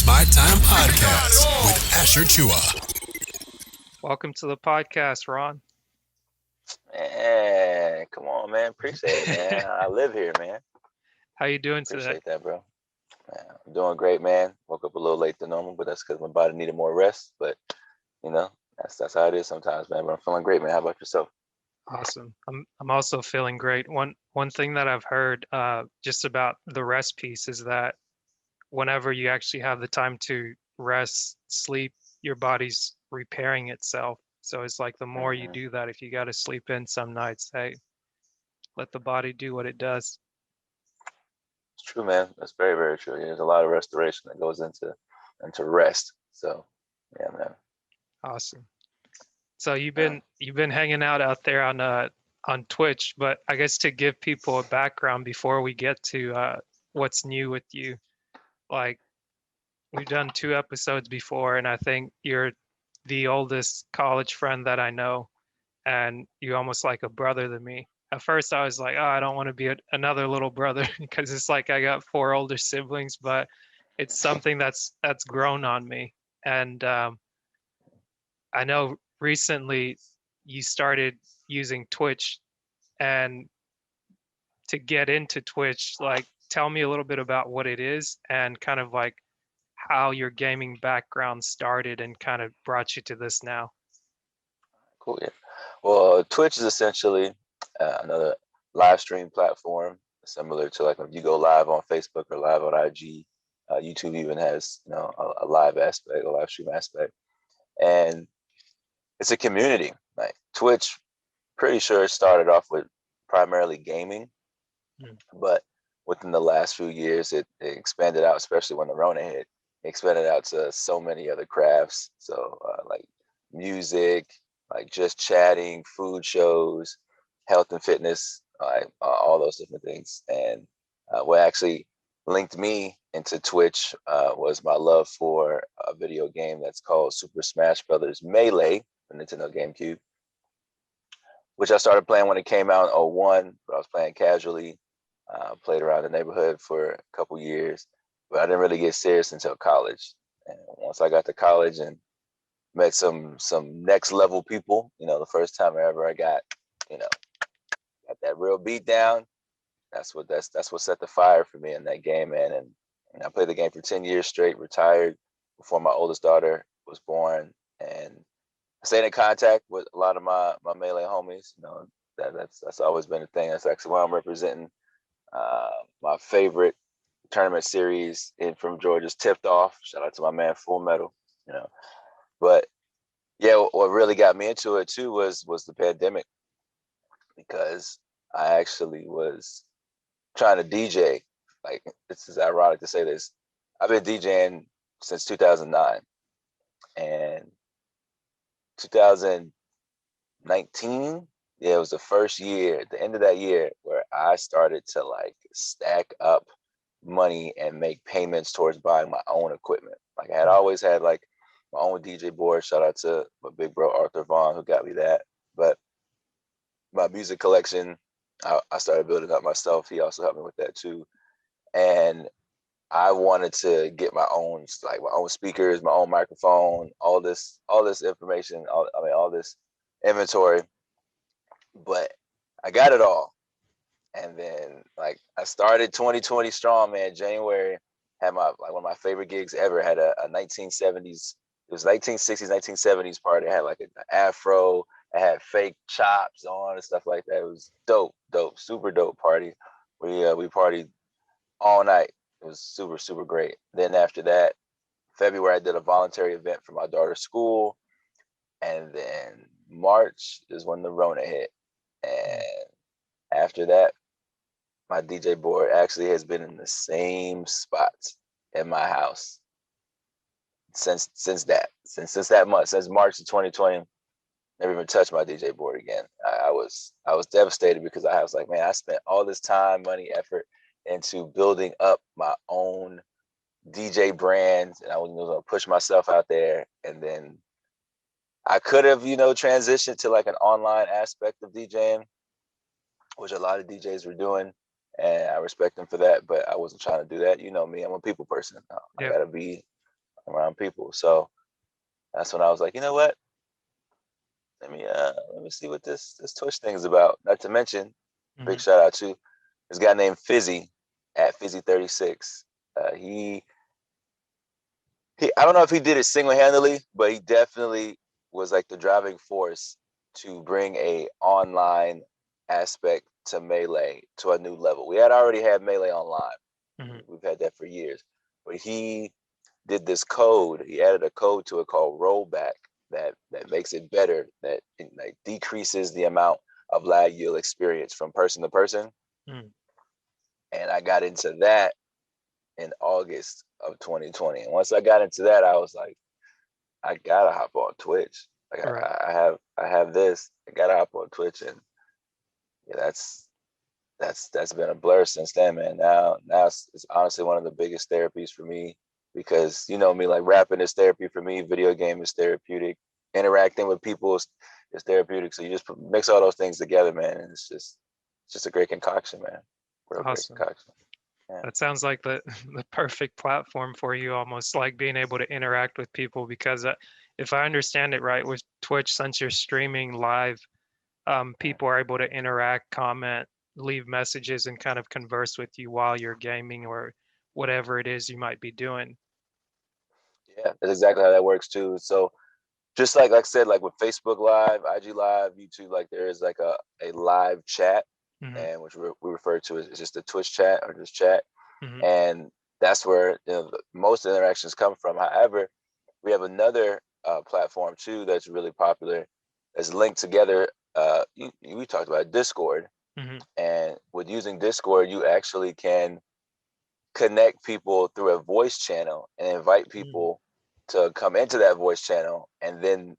My Time Podcast with Asher Tchoua. Welcome to the podcast, Ron. Man, come on, man. Appreciate it, man. I live here, man. How you doing today? Appreciate that, bro. Man, I'm doing great, man. Woke up a little late than normal, but that's because my body needed more rest. But you know, that's how it is sometimes, man. But I'm feeling great, man. How about yourself? Awesome. I'm also feeling great. One thing that I've heard just about the rest piece is that whenever you actually have the time to rest, sleep, your body's repairing itself. So it's like the more you Hmm. do that, if you got to sleep in some nights, hey, let the body do what it does. It's true, man. That's very, very true. Yeah, there's a lot of restoration that goes into rest. So, yeah, man. Awesome. So Yeah. you've been hanging out there on Twitch, but I guess to give people a background before we get to what's new with you, like we've done two episodes before, and I think you're the oldest college friend that I know, and you're almost like a brother to me. At first, I was like, oh, I don't want to be another little brother because it's like I got four older siblings, but it's something that's grown on me. And I know recently you started using Twitch, and to get into Twitch, like tell me a little bit about what it is and kind of like how your gaming background started and kind of brought you to this now. Cool. Yeah. Well, Twitch is essentially another live stream platform, similar to like if you go live on Facebook or live on IG. YouTube even has a live aspect, a live stream aspect, and it's a community. Like Twitch, pretty sure it started off with primarily gaming, Mm. but within the last few years, it expanded out, especially when the Rona hit. It expanded out to so many other crafts. So like music, like just chatting, food shows, health and fitness, all those different things. And what actually linked me into Twitch was my love for a video game that's called Super Smash Brothers Melee for Nintendo GameCube, which I started playing when it came out in '01, but I was playing casually. Played around the neighborhood for a couple years, but I didn't really get serious until college. And once I got to college and met some next level people, the first time ever I got, you know, got that real beat down. That's what set the fire for me in that game, man. And I played the game for 10 years straight, retired before my oldest daughter was born, and I stayed in contact with a lot of my melee homies. That's always been a thing. That's actually why I'm representing my favorite tournament series in from Georgia's Tipped Off. Shout out to my man Full Metal. You know, but yeah, what really got me into it too was the pandemic, because I actually was trying to DJ. Like, this is ironic to say this. I've been DJing since 2009, and 2019, yeah, it was the first year, at the end of that year, where I started to like stack up money and make payments towards buying my own equipment. Like, I had always had like my own DJ board. Shout out to my big bro Arthur Vaughn, who got me that. But my music collection, I started building up myself. He also helped me with that too. And I wanted to get my own, like my own speakers, my own microphone, all this information, all this inventory. But I got it all. And then like I started 2020 strong, man. January, had my like one of my favorite gigs ever. Had a 1970s, it was 1960s, 1970s party. I had like an afro. I had fake chops on and stuff like that. It was dope, super dope party. We partied all night. It was super, super great. Then after that, February, I did a voluntary event for my daughter's school. And then March is when the Rona hit. And after that, my DJ board actually has been in the same spot in my house since that month, since March of 2020. Never even touched my DJ board again. I was devastated, because I was like, man, I spent all this time, money, effort into building up my own DJ brand, and I was going to push myself out there, and then I could have, transitioned to like an online aspect of DJing, which a lot of DJs were doing, and I respect them for that. But I wasn't trying to do that. You know me, I'm a people person. I Yeah. gotta be around people. So that's when I was like, you know what? Let me see what this Twitch thing is about. Not to mention, big shout out to this guy named Fizzy at Fizzy36. He I don't know if he did it single-handedly, but he definitely was like the driving force to bring a online aspect to Melee to a new level. We had already had Melee online. We've had that for years, but he did this code. He added a code to it called rollback that makes it better, that it, like, decreases the amount of lag you'll experience from person to person. And I got into that in August of 2020. And once I got into that, I was like, I gotta hop on Twitch. Like I have this. I gotta hop on Twitch, and yeah, that's been a blur since then, man. Now it's honestly one of the biggest therapies for me, because you know me, like rapping is therapy for me, video game is therapeutic, interacting with people is therapeutic. So you just mix all those things together, man, and it's just a great concoction, man. Real Awesome. great concoction. Yeah. That sounds like the perfect platform for you, almost like being able to interact with people, because if I understand it right, with Twitch, since you're streaming live, people are able to interact, comment, leave messages, and kind of converse with you while you're gaming or whatever it is you might be doing. Yeah, that's exactly how that works too. So just like I said, like with Facebook Live, IG Live, YouTube, like there is like a live chat, and which we refer to as just a Twitch chat or just chat. And that's where most interactions come from. However, we have another platform too that's really popular, that's linked together. We talked about Discord, and with using Discord, you actually can connect people through a voice channel and invite people to come into that voice channel, and then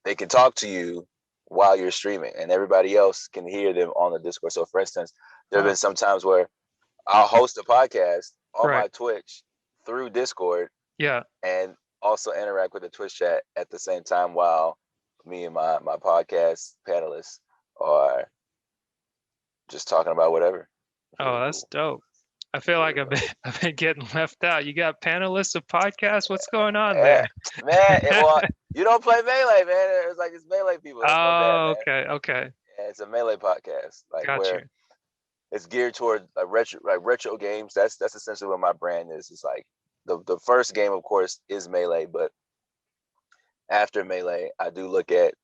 they can talk to you while you're streaming, and everybody else can hear them on the Discord. So for instance, there have been some times where I'll host a podcast on my Twitch through Discord, and also interact with the Twitch chat at the same time while me and my podcast panelists are just talking about whatever. Oh, that's dope. I feel like I've been getting left out. You got panelists of podcasts? What's going on there? Man, well, you don't play Melee, man. It's Melee people. That's my bad, man. Okay. Yeah, it's a Melee podcast, like Got where you. it's geared toward retro games. That's essentially what my brand is. It's like the first game, of course, is Melee, but after Melee, I do look at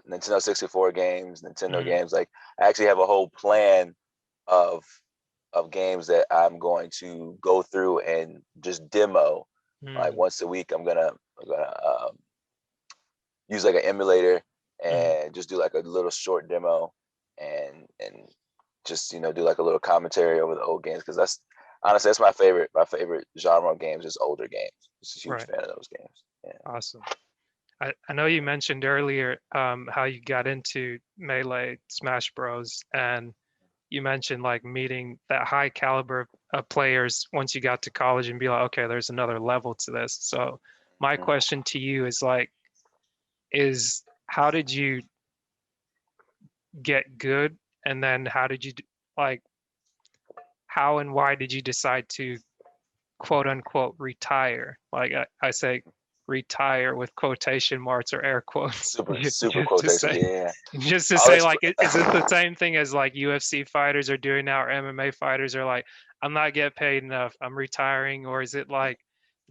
Nintendo 64 games, Nintendo games. Like I actually have a whole plan of games that I'm going to go through and just demo. Like once a week, I'm gonna use like an emulator and just do like a little short demo, and just do like a little commentary over the old games, because that's honestly my favorite genre of games is older games. Just a huge fan of those games. Yeah. Awesome. I know you mentioned earlier how you got into Melee Smash Bros, and you mentioned like meeting that high caliber of players once you got to college and be like, okay, there's another level to this. So my question to you is like, how did you get good? And then how did you how and why did you decide to quote unquote retire? Like I say retire with quotation marks or air quotes. Super quotation, yeah. Just to say, like, is it the same thing as like UFC fighters are doing now, or MMA fighters are like, I'm not getting paid enough, I'm retiring? Or is it like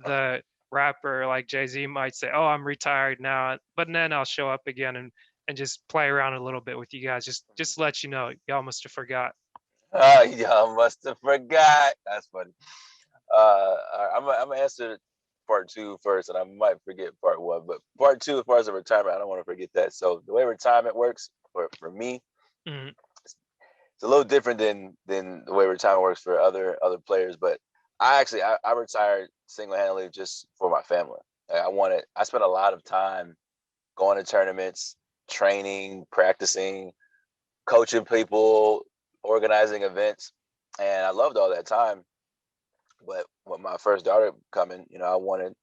the rapper like Jay-Z might say, oh, I'm retired now, but then I'll show up again and just play around a little bit with you guys, just let you know, y'all must have forgot. Y'all must have forgot. That's funny. I'm gonna answer part two first, and I might forget part one. But part two, as far as the retirement, I don't want to forget that. So the way retirement works for me, it's a little different than the way retirement works for other players. But I retired single-handedly just for my family. I spent a lot of time going to tournaments, training, practicing, coaching people, organizing events, and I loved all that time. But with my first daughter coming, I wanted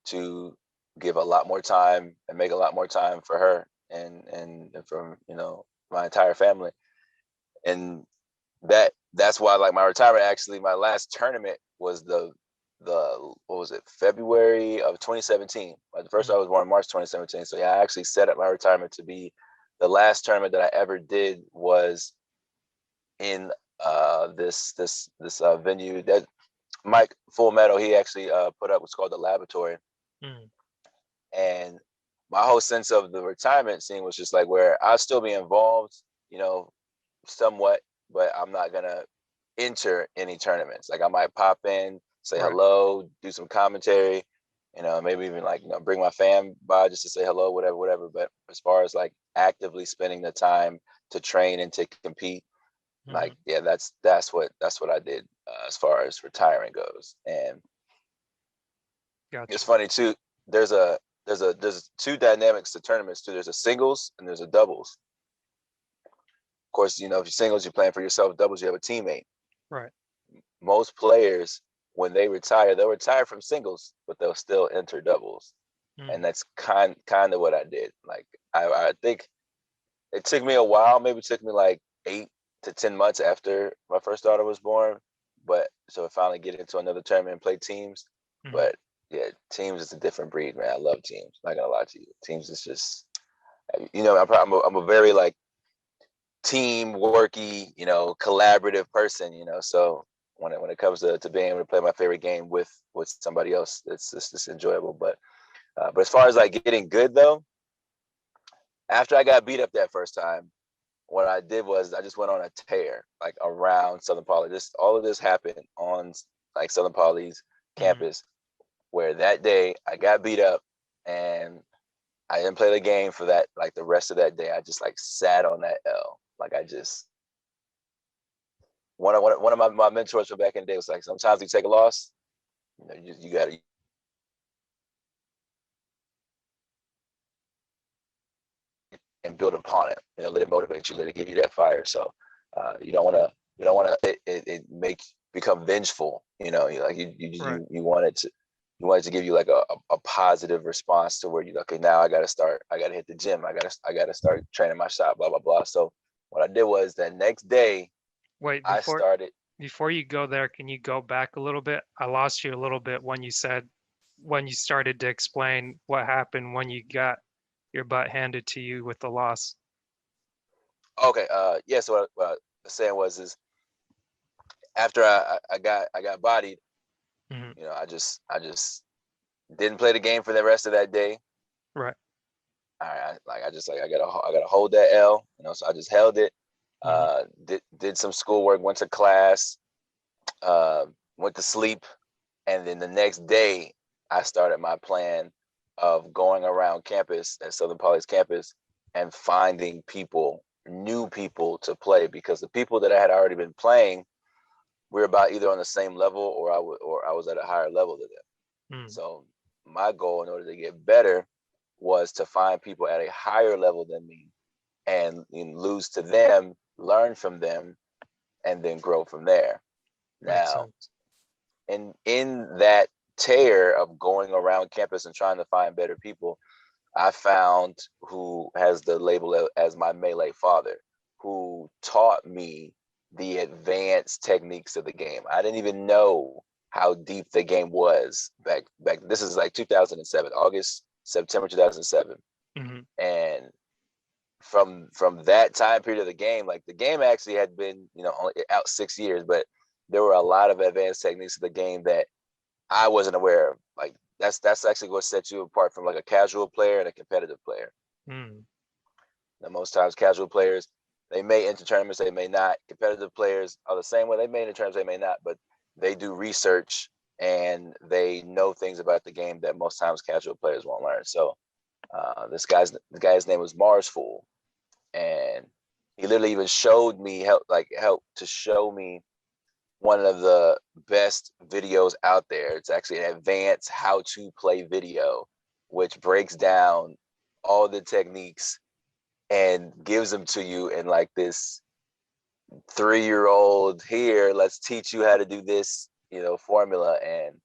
to give a lot more time and make a lot more time for her and for my entire family. And that's why, like, my retirement, actually my last tournament was the was it, February of 2017. The first I was born in March 2017. So yeah, I actually set up my retirement to be the last tournament that I ever did was in this venue that Mike Full Metal, he actually put up what's called the Laboratory. And my whole sense of the retirement scene was just like where I'll still be involved, you know, somewhat, but I'm not gonna enter any tournaments. Like I might pop in, say hello, do some commentary, you know, maybe even like, you know, bring my fam by just to say hello, whatever. But as far as like actively spending the time to train and to compete, like, yeah, that's what I did as far as retiring goes. And it's funny too. There's two dynamics to tournaments too. There's a singles and there's a doubles. Of course, you know, if you're singles, you're playing for yourself. Doubles, you have a teammate. Right. Most players, when they retire, they'll retire from singles, but they'll still enter doubles. And that's kind of what I did. Like I think it took me a while. Maybe it took me like 8 to 10 months after my first daughter was born. But so I finally get into another tournament and play teams. But yeah, teams is a different breed, man. I love teams. Not gonna lie to you. Teams is just, you know, I'm a very like team worky, you know, collaborative person, you know. So when it comes to being able to play my favorite game with somebody else, it's enjoyable. But as far as like getting good though, after I got beat up that first time, what I did was I just went on a tear like around Southern Poly. All of this happened on like Southern Poly's campus, where that day I got beat up and I didn't play the game for that, like the rest of that day. I just like sat on that L. Like I just, one of my mentors from back in the day was like, sometimes you take a loss, you know, you gotta and build upon it. You know, let it motivate you, let it give you that fire. So you don't want to it make become vengeful. You know, you want it to give you like a positive response to where you okay, now I gotta hit the gym, I gotta start training my shot, blah blah blah. So what I did was that next day, before you go there, can you go back a little bit? I lost you a little bit when you started to explain what happened when you got your butt handed to you with the loss. Okay, yeah. So what I was saying is after I got bodied, you know, I just didn't play the game for the rest of that day. Right. I gotta hold that L, you know. So I just held it. Did some schoolwork, went to class, went to sleep, and then the next day I started my plan of going around campus at Southern Poly's campus and finding new people to play, because the people that I had already been playing, we were about either on the same level or I was at a higher level than them. So my goal in order to get better was to find people at a higher level than me and lose to them, learn from them, and then grow from there. Now, and in that tear of going around campus and trying to find better people, I found who has the label as my Melee father, who taught me the advanced techniques of the game. I didn't even know how deep the game was back. This is like 2007, September 2007. And from that time period of the game, like the game actually had been, you know, only out 6 years, but there were a lot of advanced techniques of the game that I wasn't aware of. Like that's actually what sets you apart from like a casual player and a competitive player. Now, most times casual players, they may enter tournaments, they may not. Competitive players are the same way. They may enter tournaments, they may not, but they do research and they know things about the game that most times casual players won't learn. So the guy's name was Marsful, and he literally even showed me helped to show me one of the best videos out there. It's actually an advanced how to play video, which breaks down all the techniques and gives them to you in like this 3-year-old, here, let's teach you how to do this, you know, formula. And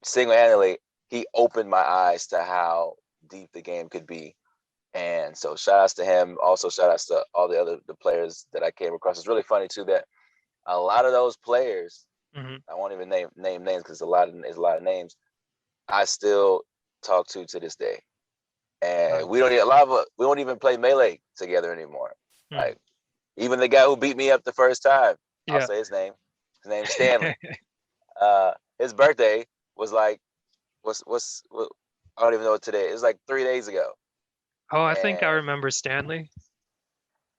single-handedly, he opened my eyes to how deep the game could be. And so shout outs to him. Also shout outs to all the players that I came across. It's really funny too that a lot of those players I won't even name names because it's a lot of names. I still talk to this day, and we don't we don't even play melee together anymore. Like even the guy who beat me up the first time, I'll say his name. His name's Stanley. His birthday was like what, I don't even know what today. It was like 3 days ago. Oh, I think I remember Stanley.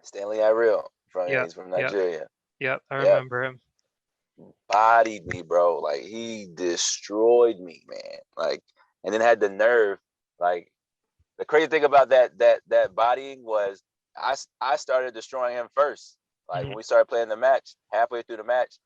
Stanley Iril he's from Nigeria. Yep, I remember him. Bodied me, bro. Like he destroyed me, man. Like, and then had the nerve. Like the crazy thing about that bodying was I started destroying him first. Like when we started playing the match, halfway through the match,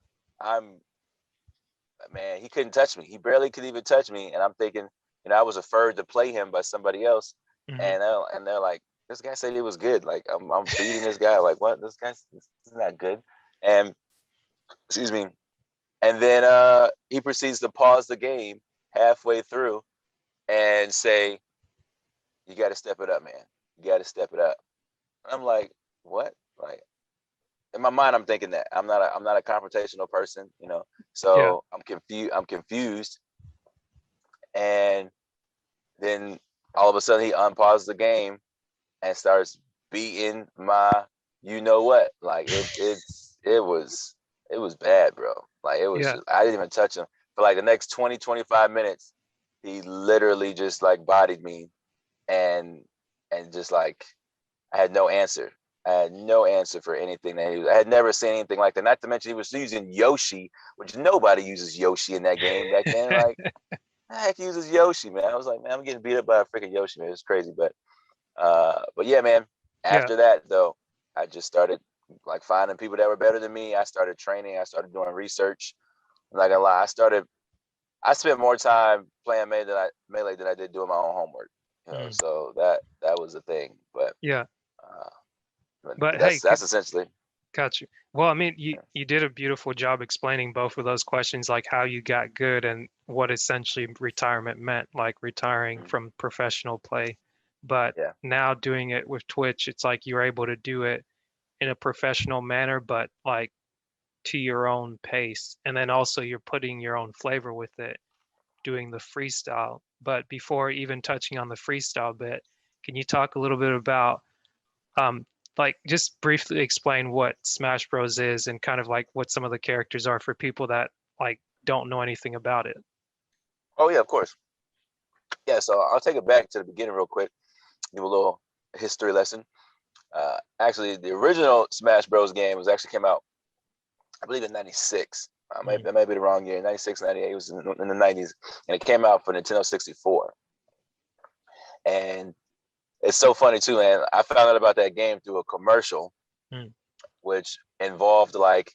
man, he couldn't touch me. He barely could even touch me. And I'm thinking, I was referred to play him by somebody else. And they're like, this guy said he was good. Like I'm beating this guy. Like what? This guy's not good. And excuse me. And then he proceeds to pause the game halfway through and say, you got to step it up, man. You got to step it up. I'm like, what? Like in my mind, I'm thinking that I'm not a confrontational person, So I'm confused. And then all of a sudden he unpauses the game and starts beating my what. Like it was bad, bro. Like it was I didn't even touch him. For like the next 20-25 minutes, he literally just like bodied me and just like I had no answer. I had no answer for anything that I had never seen anything like that. Not to mention he was using Yoshi, which nobody uses Yoshi in that game back then. Like, heck uses Yoshi, man. I was like, man, I'm getting beat up by a freaking Yoshi, man. It's crazy, but yeah, man. After that, though, I just started like finding people that were better than me. I started training. I started doing research. I'm not gonna lie. I spent more time playing melee than I did doing my own homework. So that was the thing. But but that's essentially. Got you. Well, I mean, you did a beautiful job explaining both of those questions, like how you got good and what essentially retirement meant, like retiring from professional play. But now doing it with Twitch, it's like you're able to do it in a professional manner, but like to your own pace. And then also you're putting your own flavor with it, doing the freestyle. But before even touching on the freestyle bit, can you talk a little bit about like just briefly explain what Smash Bros is and kind of like what some of the characters are for people that like don't know anything about it? Oh yeah, of course. Yeah, so I'll take it back to the beginning real quick, give a little history lesson. Actually, the original Smash Bros game actually came out, I believe, in '96. That might be the wrong year. 96, 98. It was in the '90s, and it came out for Nintendo 64. And it's so funny too, man. I found out about that game through a commercial, which involved like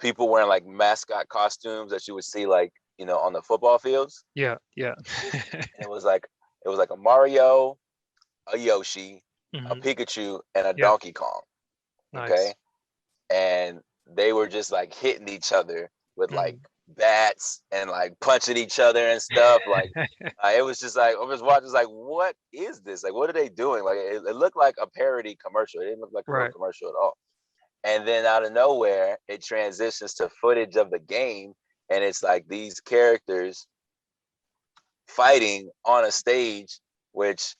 people wearing like mascot costumes that you would see like on the football fields. Yeah. And it was like a Mario, a Yoshi, a Pikachu, and a Donkey Kong. Okay, nice. And they were just like hitting each other with like bats and like punching each other and stuff. Like it was just like I was watching, like, what is this? Like, what are they doing? Like it looked like a parody commercial. It didn't look like a real commercial at all. And then out of nowhere, it transitions to footage of the game, and it's like these characters fighting on a stage, which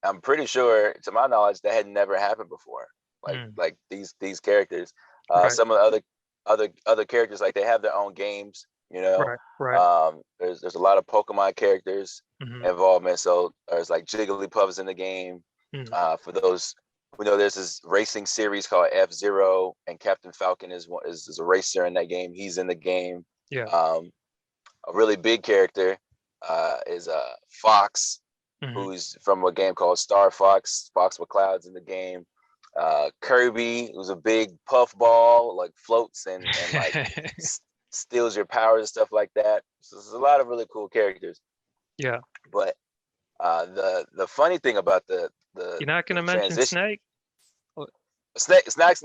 I'm pretty sure, to my knowledge, that had never happened before. Like these characters. Some of the other characters, like they have their own games, Right. There's a lot of Pokemon characters involvement. So there's like Jigglypuff's in the game. For those who know, there's this racing series called F-Zero, and Captain Falcon is a racer in that game. He's in the game. Yeah. A really big character is Fox, who's from a game called Star Fox. Fox with clouds in the game. Kirby, who's a big puffball, like floats and like steals your powers and stuff like that. So there's a lot of really cool characters. Yeah. But the funny thing about the you're not gonna mention Snake? Snake's not.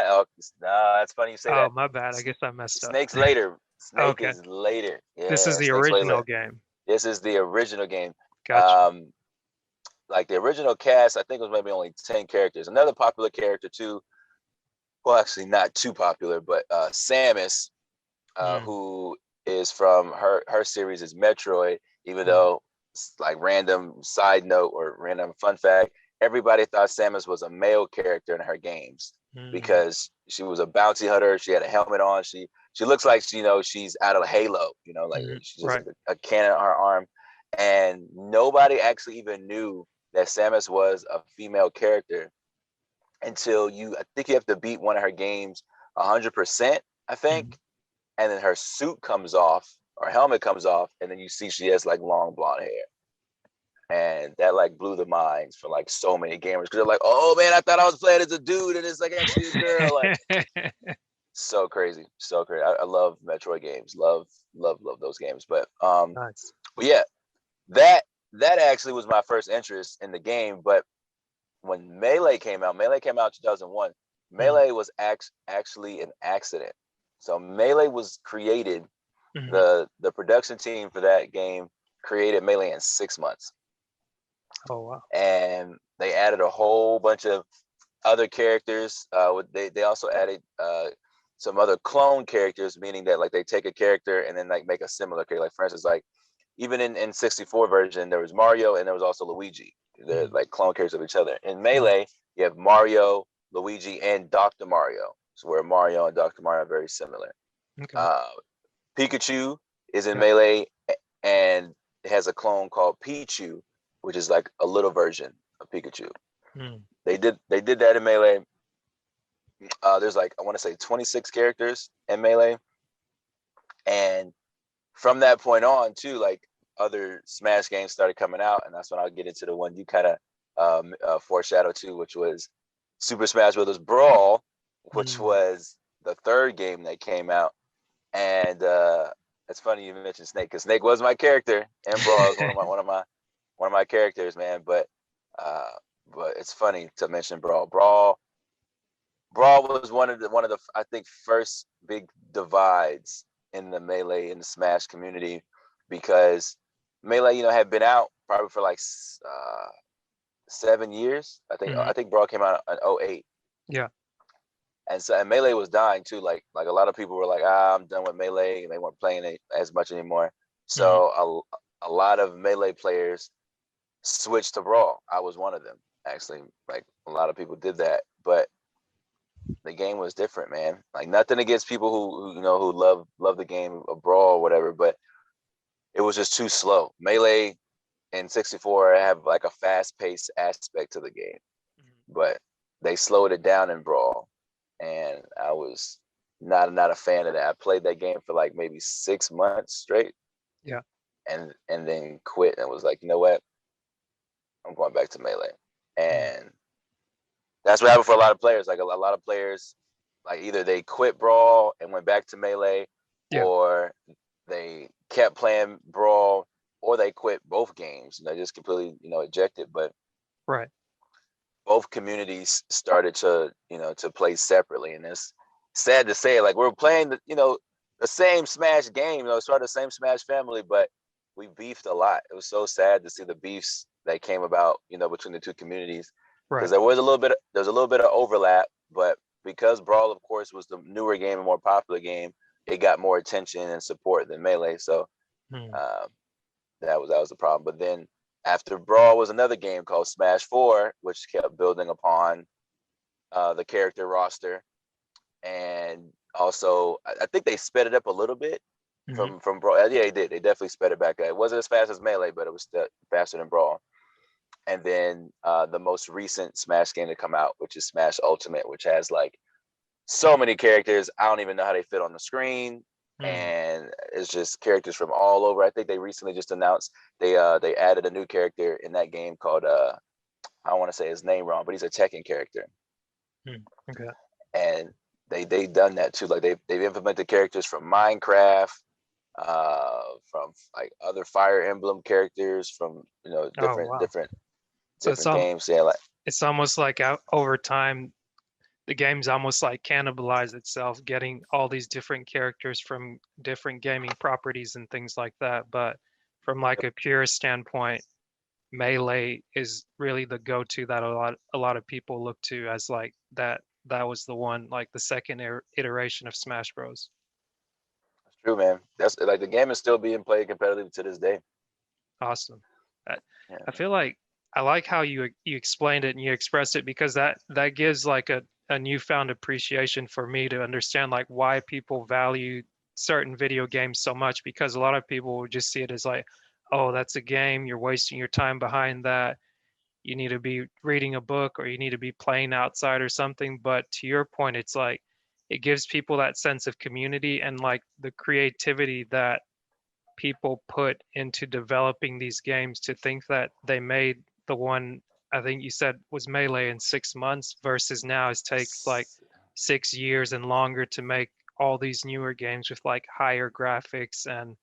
Oh, nah, that's funny you say that. Oh, my bad. I guess I messed up. Snake's later. Snake is later. Yeah, this is the original game. This is the original game. Gotcha. Like the original cast, I think it was maybe only 10 characters. Another popular character too, well, actually not too popular, but Samus who is from her series is Metroid, even though like random side note or random fun fact, everybody thought Samus was a male character in her games because she was a bounty hunter. She had a helmet on. She looks like she's out of Halo. Like she's just like a cannon on her arm, and nobody actually even knew that Samus was a female character until I think you have to beat one of her games 100%, I think, and then her suit comes off, or helmet comes off, and then you see she has like long blonde hair. And that like blew the minds for like so many gamers because they're like, oh man, I thought I was playing as a dude and it's like actually a girl. Like so crazy. I love Metroid games. Love those games. But Nice. But yeah, that actually was my first interest in the game. But when Melee came out in 2001. Melee was actually an accident. So Melee was created. The production team for that game created Melee in 6 months. Oh wow! And they added a whole bunch of other characters. They also added some other clone characters, meaning that like they take a character and then like make a similar character. Like for instance, like even in 64 version, there was Mario and there was also Luigi. They're like clone characters of each other. In Melee, you have Mario, Luigi, and Dr. Mario. So where Mario and Dr. Mario are very similar. Okay. Pikachu is in Melee and it has a clone called Pichu, which is like a little version of Pikachu. They did that in Melee. There's like, I want to say 26 characters in Melee. And from that point on too, like other Smash games started coming out. And that's when I'll get into the one you kind of foreshadowed to, which was Super Smash Bros. Brawl, which was the third game that came out. And it's funny you mentioned Snake, because Snake was my character in Brawl. It was one of my characters, man. But it's funny to mention Brawl. Brawl was one of the I think first big divides in the Melee and the Smash community, because Melee had been out probably for like 7 years. I think Brawl came out in 2008. Yeah. And Melee was dying too. Like a lot of people were like, I'm done with Melee, and they weren't playing it as much anymore. So a lot of Melee players switched to Brawl. I was one of them, actually. Like a lot of people did that, but the game was different, man. Like nothing against people who love the game of Brawl or whatever, but it was just too slow. Melee and 64 have like a fast-paced aspect to the game, but they slowed it down in Brawl, and I was not a fan of that. I played that game for like maybe 6 months straight. Yeah. And then quit and was like, you know what? I'm going back to Melee. And that's what happened for a lot of players. Like a lot of players, like either they quit Brawl and went back to Melee, or they kept playing Brawl, or they quit both games and they just completely, ejected. But both communities started to, to play separately. And it's sad to say, like we're playing the same Smash game, sort of the same Smash family, but we beefed a lot. It was so sad to see the beefs that came about, between the two communities. Because there was a little bit of overlap, but because Brawl, of course, was the newer game and more popular game, it got more attention and support than Melee. So that was the problem. But then after Brawl was another game called Smash 4, which kept building upon the character roster, and also I think they sped it up a little bit from Brawl. Yeah, they did. They definitely sped it back up. It wasn't as fast as Melee, but it was still faster than Brawl. And then the most recent Smash game to come out, which is Smash Ultimate, which has like so many characters. I don't even know how they fit on the screen. And it's just characters from all over. I think they recently just announced they added a new character in that game called I don't want to say his name wrong, but he's a Tekken character. Okay. And they done that too. Like they've implemented characters from Minecraft, from like other Fire Emblem characters from different games. Yeah, like it's almost like over time, the game's almost like cannibalized itself, getting all these different characters from different gaming properties and things like that. But from like a pure standpoint, Melee is really the go-to that a lot of people look to as like that was the one, like the second iteration of Smash Bros. True, man. That's like the game is still being played competitively to this day. Awesome. I, Yeah. I feel like I like how you explained it and you expressed it, because that gives like a newfound appreciation for me to understand like why people value certain video games so much, because a lot of people would just see it as like, oh, that's a game, you're wasting your time behind that. You need to be reading a book or you need to be playing outside or something. But to your point, it's like it gives people that sense of community and like the creativity that people put into developing these games, to think that they made the one I think you said was Melee in 6 months versus now it's take like 6 years and longer to make all these newer games with like higher graphics and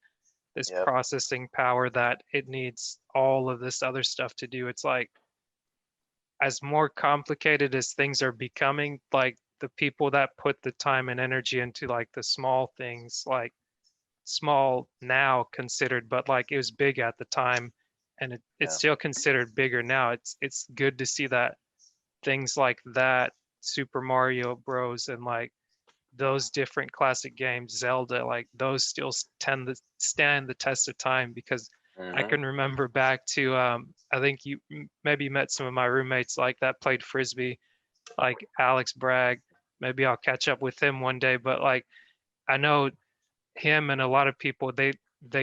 this Yep. processing power that it needs all of this other stuff to do. It's like as more complicated as things are becoming, like the people that put the time and energy into like the small things, like small now considered, but like it was big at the time and it's Yeah. still considered bigger now. It's good to see that things like that, Super Mario Bros. And like those different classic games, Zelda, like those still tend to stand the test of time, because I Mm-hmm. can remember back to I think you maybe met some of my roommates like that played frisbee, like Alex Bragg. Maybe I'll catch up with him one day, but like I know him and a lot of people, they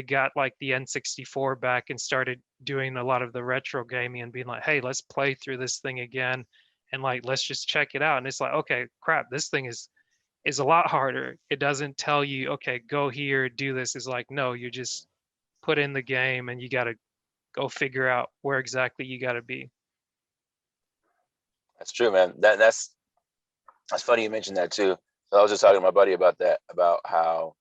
got like the N64 back and started doing a lot of the retro gaming and being like, hey, let's play through this thing again and like let's just check it out. And it's like, okay, crap, this thing is a lot harder. It doesn't tell you, okay, go here, do this. It's like, no, you just put in the game and you got to go figure out where exactly you got to be. That's true, man. That's funny you mentioned that too. So I was just talking to my buddy about that, about how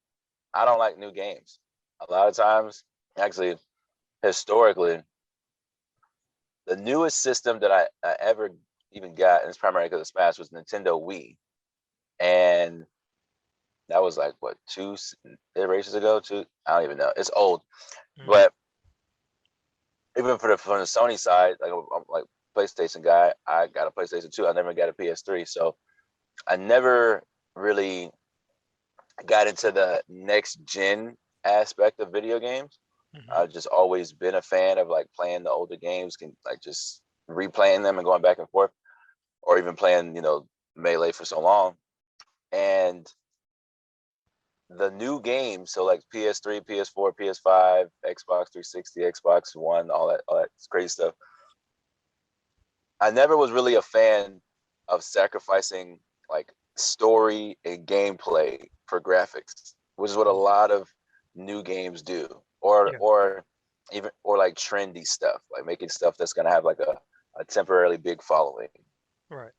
I don't like new games. A lot of times, actually, historically, the newest system that I ever even got, and it's primarily because of Smash, was Nintendo Wii. And that was like, what, 2 iterations ago? I don't even know. It's old. But even from the Sony side, like I'm like PlayStation guy, I got a PlayStation 2. I never got a PS3. So I never really got into the next gen aspect of video games. I've just always been a fan of like playing the older games, can like just replaying them and going back and forth, or even playing, Melee for so long. And the new games, so like PS3, PS4, PS5, Xbox 360, Xbox One, all that crazy stuff. I never was really a fan of sacrificing like story and gameplay for graphics, which is what a lot of new games do, or even or like trendy stuff, like making stuff that's gonna have like a temporarily big following. Right.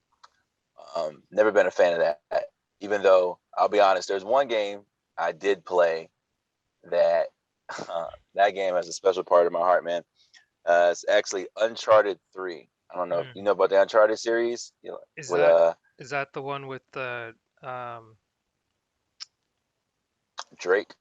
Never been a fan of that. Even though I'll be honest, there's one game I did play that that game has a special part of my heart, man. It's actually Uncharted 3. I don't know if you know about the Uncharted series. Is With that the one with the Drake.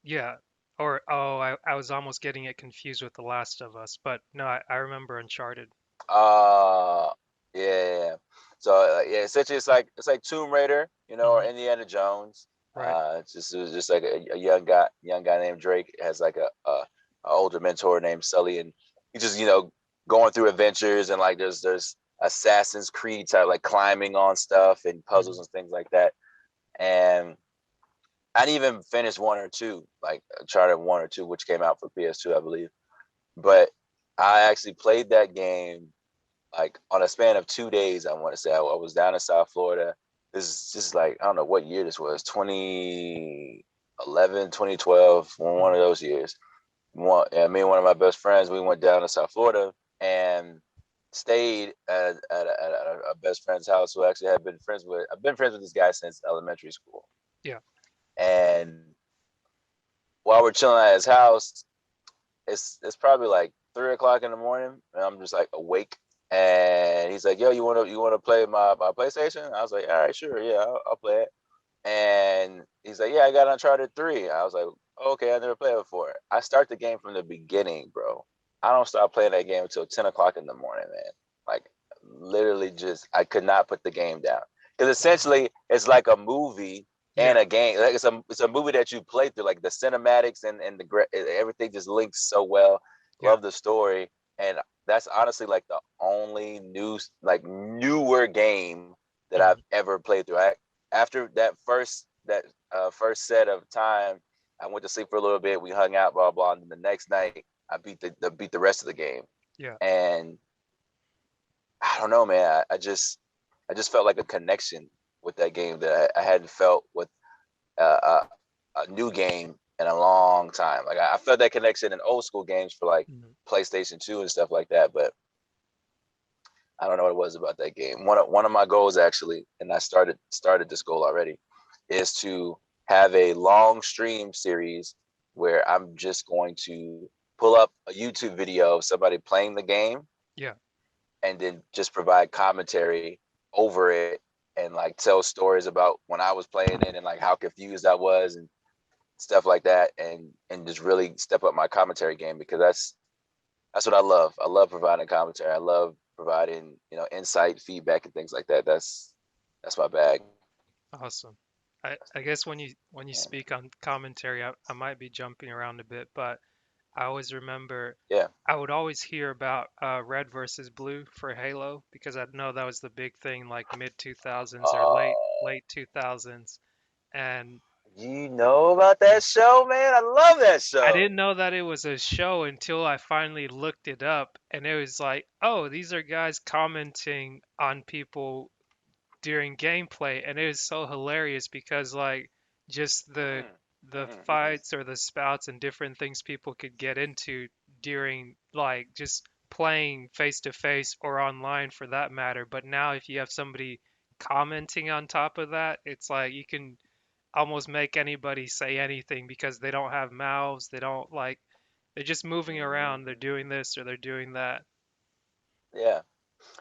yeah, or oh, I was almost getting it confused with The Last of Us, but no, I remember Uncharted. Uh yeah. So yeah, essentially it's like Tomb Raider, or Indiana Jones. Right. It was just like a young guy named Drake has like a older mentor named Sully, and he's just going through adventures, and like there's Assassin's Creed type, like climbing on stuff and puzzles and things like that. And I didn't even finish 1 or 2, like Uncharted 1 or 2, which came out for PS2, I believe. But I actually played that game like on a span of 2 days. I want to say I was down in South Florida. This is just like, I don't know what year this was, 2011, 2012, one of those years. Me and one of my best friends, we went down to South Florida and stayed at a best friend's house who actually I've been friends with this guy since elementary school. Yeah. And while we're chilling at his house, it's probably like 3 o'clock in the morning, and I'm just like awake. And he's like, "Yo, you wanna play my PlayStation?" I was like, "All right, sure, yeah, I'll play it." And he's like, "Yeah, I got Uncharted 3." I was like, "Okay, I never played it before." I start the game from the beginning, bro. I don't start playing that game until 10 o'clock in the morning, man. Like literally, just I could not put the game down, because essentially it's like a movie and Yeah. a game. Like it's a movie that you play through. Like the cinematics and everything just links so well. Yeah. Love the story, and that's honestly like the only newer game that I've Mhm. ever played through. After that first set of time, I went to sleep for a little bit. We hung out, blah blah, and then the next night I beat the rest of the game. Yeah. And I don't know, man. I just felt like a connection with that game that I hadn't felt with a new game in a long time. Like I felt that connection in old school games for like Mhm. PlayStation 2 and stuff like that, but I don't know what it was about that game. One of my goals actually, and I started this goal already, is to have a long stream series where I'm just going to pull up a YouTube video of somebody playing the game Yeah. and then just provide commentary over it and like tell stories about when I was playing it and like how confused I was and stuff like that, and just really step up my commentary game because that's what I love. I love providing commentary. I love providing insight, feedback, and things like that. That's my bag. Awesome. I guess when you Yeah. speak on commentary, I might be jumping around a bit, but I always remember Yeah. I would always hear about red versus blue for Halo because I know that was the big thing like mid 2000s or Oh, late 2000s. And you know about that show, man? I love that I show. didn't know that it was a show until I finally looked it up, and it was like, oh, these are guys commenting on people during gameplay, and it was so hilarious because like just the Mm, the mm, mm, fights or the spouts and different things people could get into during like just playing face to face or online for that matter. But now if you have somebody commenting on top of that, it's like you can almost make anybody say anything because they don't have mouths, they don't like they're just moving mm. around, they're doing this or they're doing that. Yeah.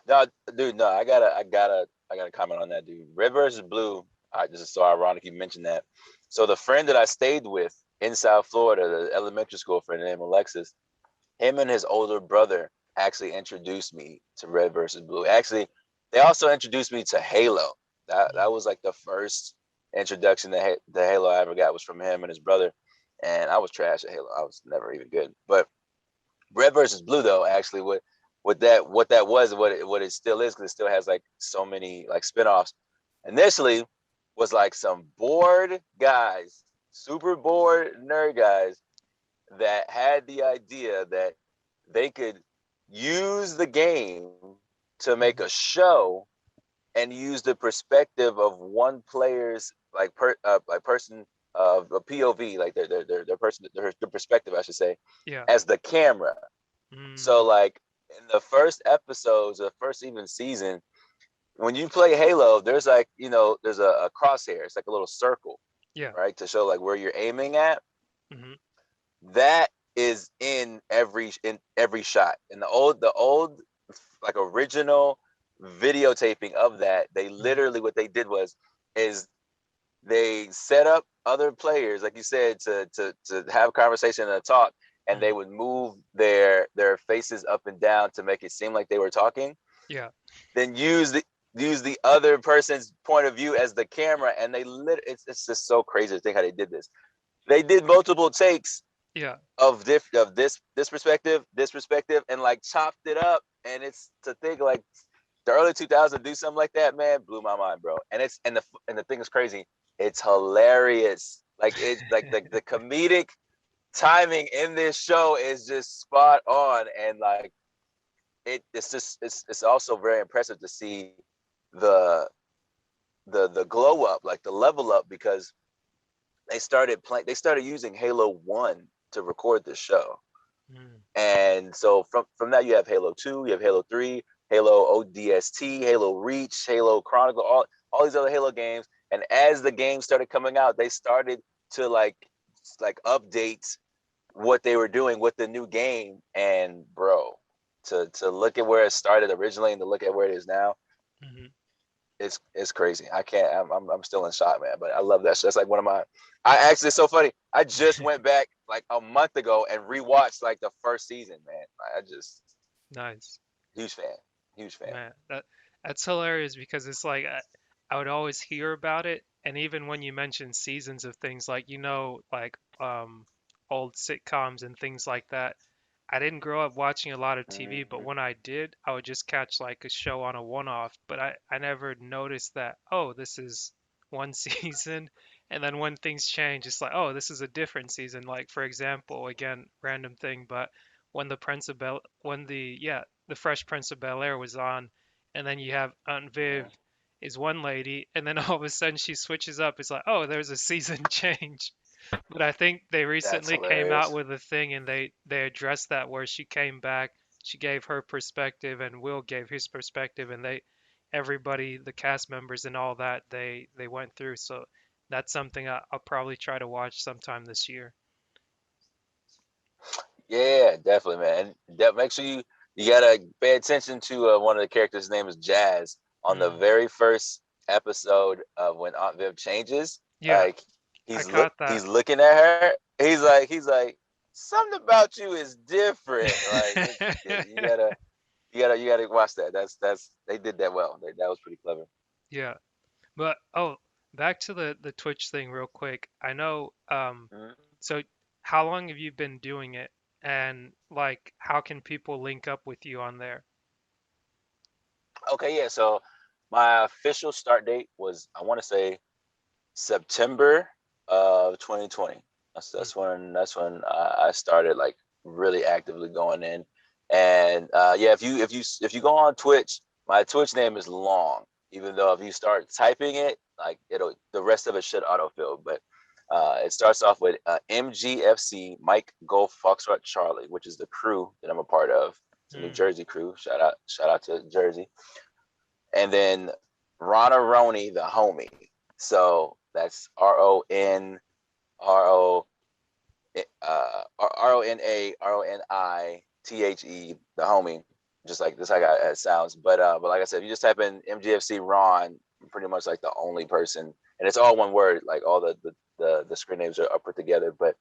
No, dude. No, I gotta comment on that, dude. Red versus Blue. This is so ironic you mentioned that. So the friend that I stayed with in South Florida, the elementary school friend named Alexis, him and his older brother actually introduced me to Red versus Blue. Actually, they also introduced me to Halo. That was like the first introduction to Halo I ever got was from him and his brother, and I was trash at Halo. I was never even good. But Red versus Blue though, actually, what that was, what it still is, because it still has like so many like spinoffs. Initially, was like some bored guys, super bored nerd guys that had the idea that they could use the game to make a Mhm. show and use the perspective of one player's like person of a POV, like their person, their perspective, I should say, Yeah. as the camera. So Mm. like in the first episodes, the first even season, when you play Halo, there's like there's a crosshair. It's like a little circle, Yeah. right, to show like where you're aiming at. Hmm. That is in every shot. In the old like original videotaping of that, they Hmm. literally what they did was is they set up other players, like you said, to have a conversation and a talk, and they Hmm. would move their faces up and down to make it seem like they were talking. Yeah. Then use the other person's point of view as the camera, and it's just so crazy to think how they did this. They did multiple takes Yeah. of this perspective, and like chopped it up. And it's to think like the early 2000s do something like that, man, blew my mind, bro. And the thing is crazy. It's hilarious. Like it's like the comedic timing in this show is just spot on, and like it's also very impressive to see the the glow up, like the level up, because they started using Halo 1 to record this show. Mm. And so from that, you have Halo 2, you have Halo 3, Halo ODST, Halo Reach, Halo Chronicle, all these other Halo games. And as the games started coming out, they started to like update what they were doing with the new game. And bro, to look at where it started originally and to look at where it is now, Hmm. it's crazy. I can't. I'm still in shock, man. But I love that show. That's like one of my. I actually, it's so funny. I just went back like a month ago and rewatched like the first season, man. I just Nice. huge fan, huge fan. Man, that's hilarious because it's like I would always hear about it And even when you mention seasons of things like, like old sitcoms and things like that, I didn't grow up watching a lot of TV, but Mhm. when I did, I would just catch like a show on a one-off, but I never noticed that, oh, this is one season. And then when things change, it's like, oh, this is a different season. Like for example, again, random thing, but when the Fresh Prince of Bel-Air was on, and then you have Aunt Viv Yeah, is one lady, and then all of a sudden she switches up. It's like, oh, there's a season change. But I think they that's recently came out hilarious. with a thing and they addressed that where she came back, she gave her perspective and Will gave his perspective and everybody, the cast members and all that, they went through. So that's something I'll probably try to watch sometime this year. Yeah, definitely, man. That make sure you gotta pay attention to one of the characters' name is Jazz on the Mm. very first episode of when Aunt Viv changes. Yeah, Like I caught that. he's looking at her. He's like something about you is different. Like you gotta watch that. That's they did that well. That was pretty clever. Yeah. But oh, back to the Twitch thing real quick. I know Mhm. so how long have you been doing it? And like how can people link up with you on there? Okay, yeah. So my official start date was I want to say September of 2020. That's Mm, that's when I started like really actively going in. And yeah, if you go on Twitch, my Twitch name is long. Even though if you start typing it, like the rest of it should autofill. But it starts off with MGFC Mike Golf Foxtrot Charlie, which is the crew that I'm a part of. It's a New mm, Jersey crew. Shout out to Jersey. And then Ronaroni the homie. So that's RONARONITHE, the homie, just like this. Like it sounds, but like I said, if you just type in MGFC Ron, I'm pretty much like the only person, and it's all one word. Like all the screen names are put together, but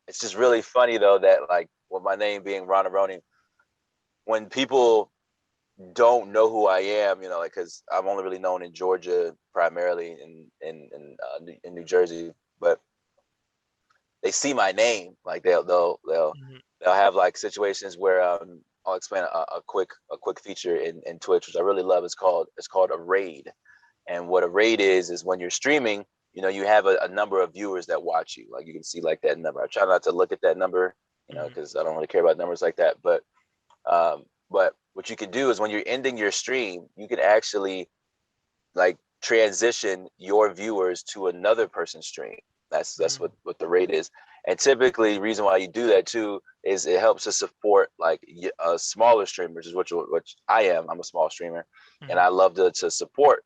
it's just really funny though that like with my name being Ron Aroni, when people don't know who I am, like because I'm only really known in Georgia primarily in New Jersey, but they see my name, like mhm, they'll have like situations where I'll explain a quick feature in Twitch, which I really love. It's called a raid, and what a raid is when you're streaming, you have a number of viewers that watch you. Like you can see like that number. I try not to look at that number, mhm, because I don't really care about numbers like that. But what you can do is when you're ending your stream, you can actually like transition your viewers to another person's stream. That's mm, what the rate is. And typically, reason why you do that too is it helps to support like smaller streamers, is which I am. I'm a small streamer, and mhm, I love to support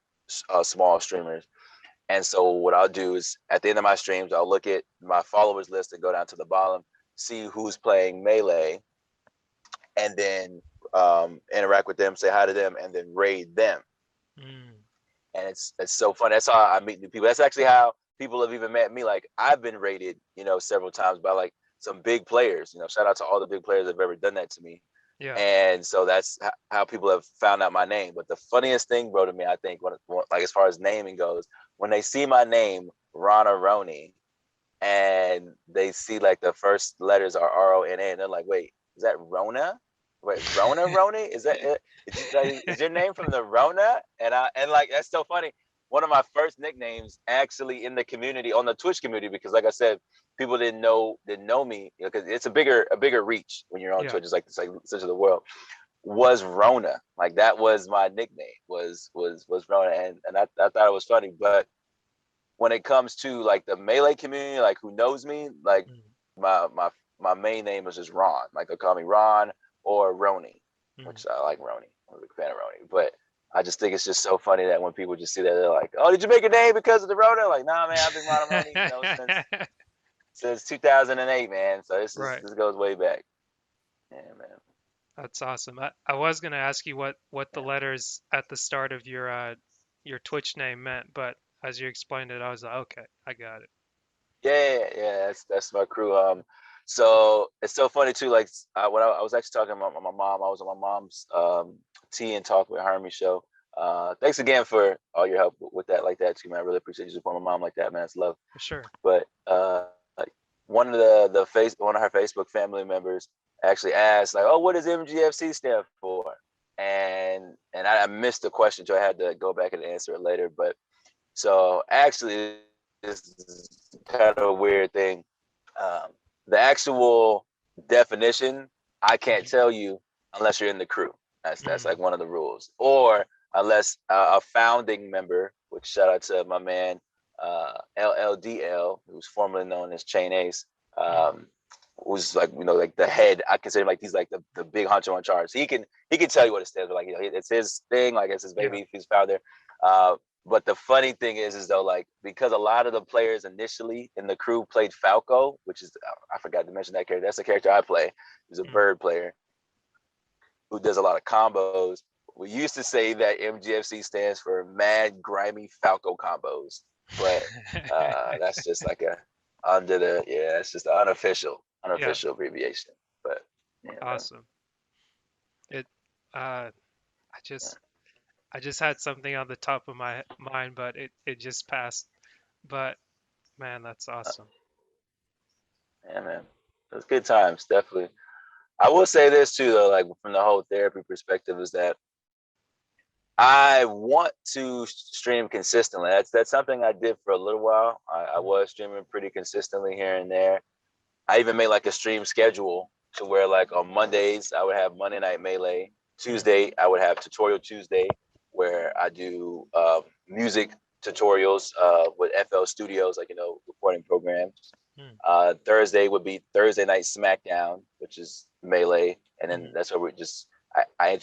small streamers. And so what I'll do is at the end of my streams, I'll look at my followers list and go down to the bottom, see who's playing Melee, and then interact with them, say hi to them, and then raid them. mm. And it's so fun. That's how I meet new people. That's actually how people have even met me. Like I've been rated, several times by like some big players. Shout out to all the big players that have ever done that to me. Yeah. And so that's how people have found out my name. But the funniest thing, bro, to me, I think, like as far as naming goes, when they see my name, Ronaroni, and they see like the first letters are RONA, and they're like, "Wait, is that Rona? Wait, Roni? Is that it? Is your name from the Rona?" And like that's so funny. One of my first nicknames actually in the community, on the Twitch community, because like I said, people didn't know me, because it's a bigger reach when you're on Yeah. Twitch. It's like such of the world, was Rona. Like that was my nickname, was Rona, and I thought it was funny. But when it comes to like the Melee community, like who knows me, like Mm, my my my main name is just Ron. Like they'll call me Ron or Roni, mm. which I like Roni. I'm a big fan of Roni. But I just think it's just so funny that when people just see that, they're like, "Oh, did you make a name because of the Rona?" Like, nah, man, I've been Ron Roni, since 2008, man. So this is Right. this goes way back. Yeah, man. That's awesome. I was gonna ask you what the Yeah. letters at the start of your Twitch name meant, but as you explained it, I was like, okay, I got it. Yeah. That's my crew. So it's so funny too. Like when I was actually talking about my mom, I was on my mom's Tea and Talk with Hermie show Thanks again for all your help with that, like that too, man. I really appreciate you supporting my mom like that, man. It's love. For sure. But one of one of her Facebook family members actually asked, like, "Oh, what does MGFC stand for?" And I missed the question, so I had to go back and answer it later. But so actually, this is kind of a weird thing. Um, the actual definition I can't tell you unless you're in the crew. That's like one of the rules, or unless a founding member, which shout out to my man LLDL, who's formerly known as Chain Ace, who's like like the head. I consider him like he's like the big honcho in charge. So he can tell you what it stands for. Like it's his thing. Like it's his baby. If he's founder. But the funny thing is though, like because a lot of the players initially in the crew played Falco, which is I forgot to mention that character. That's the character I play. He's a bird player who does a lot of combos. We used to say that MGFC stands for Mad Grimy Falco Combos, but that's just like it's just an unofficial abbreviation. But yeah, Awesome. It I just I just had something on the top of my mind, but it just passed. But man, that's awesome. yeah, man, it was good times, definitely. I will say this too, though, like from the whole therapy perspective, is that I want to stream consistently. That's something I did for a little while. I was streaming pretty consistently here and there. I even made like a stream schedule to where like on Mondays I would have Monday Night Melee. Tuesday I would have Tutorial Tuesday, where I do music tutorials with FL Studios, like recording programs. Thursday would be Thursday Night SmackDown, which is Melee, and then that's where we just I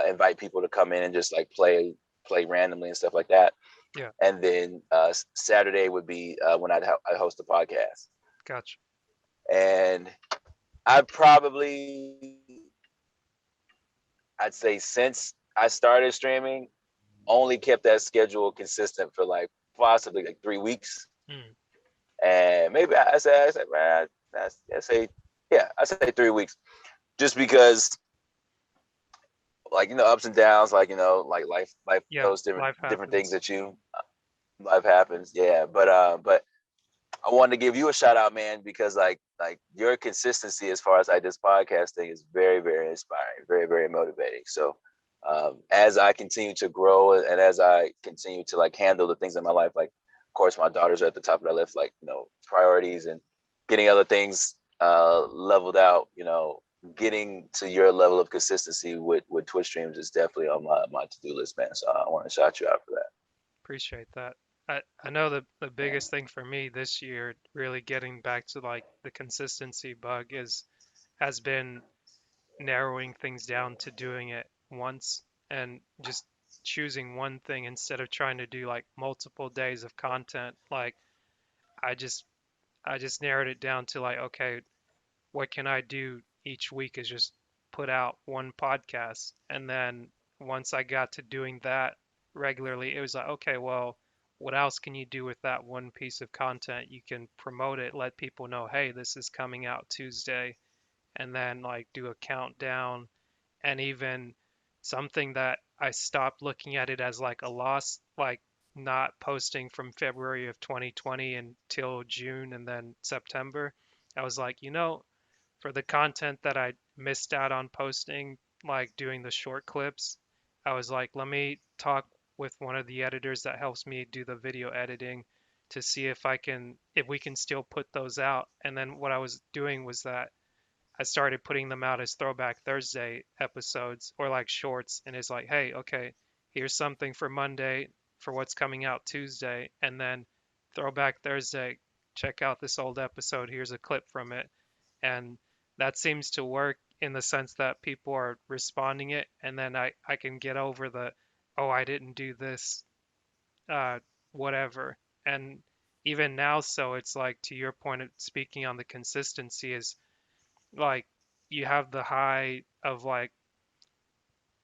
invite people to come in and just like play randomly and stuff like that. Yeah. And then Saturday would be when I host a podcast. Gotcha. And I'd say since I started streaming, only kept that schedule consistent for like possibly like 3 weeks. And maybe I say man, I say 3 weeks, just because like ups and downs, like like life those different things that life happens. Yeah, but I wanted to give you a shout out, man, because like your consistency as far as like this podcasting is very, very inspiring, very, very motivating. So as I continue to grow and as I continue to like handle the things in my life, like of course my daughters are at the top of the list, like priorities and getting other things leveled out, getting to your level of consistency with Twitch streams is definitely on my to-do list, man. So I want to shout you out for that. Appreciate that. I know the biggest thing for me this year, really getting back to like the consistency bug has been narrowing things down to doing it once and just choosing one thing instead of trying to do like multiple days of content. Like I just I just narrowed it down to like, okay, what can I do each week is just put out one podcast. And then once I got to doing that regularly, it was like, okay, well, what else can you do with that one piece of content? You can promote it, let people know, hey, this is coming out Tuesday, and then like do a countdown. And even something that I stopped looking at it as like a loss, like not posting from February of 2020 until June and then September. I was like, for the content that I missed out on posting, like doing the short clips, I was like, let me talk with one of the editors that helps me do the video editing to see if we can still put those out. And then what I was doing was that I started putting them out as Throwback Thursday episodes or like shorts. And it's like, hey, okay, here's something for Monday for what's coming out Tuesday. And then Throwback Thursday, check out this old episode. Here's a clip from it. And that seems to work in the sense that people are responding it. And then I can get over oh, I didn't do this, uh, whatever. And even now, so it's like to your point of speaking on the consistency is like you have the high of like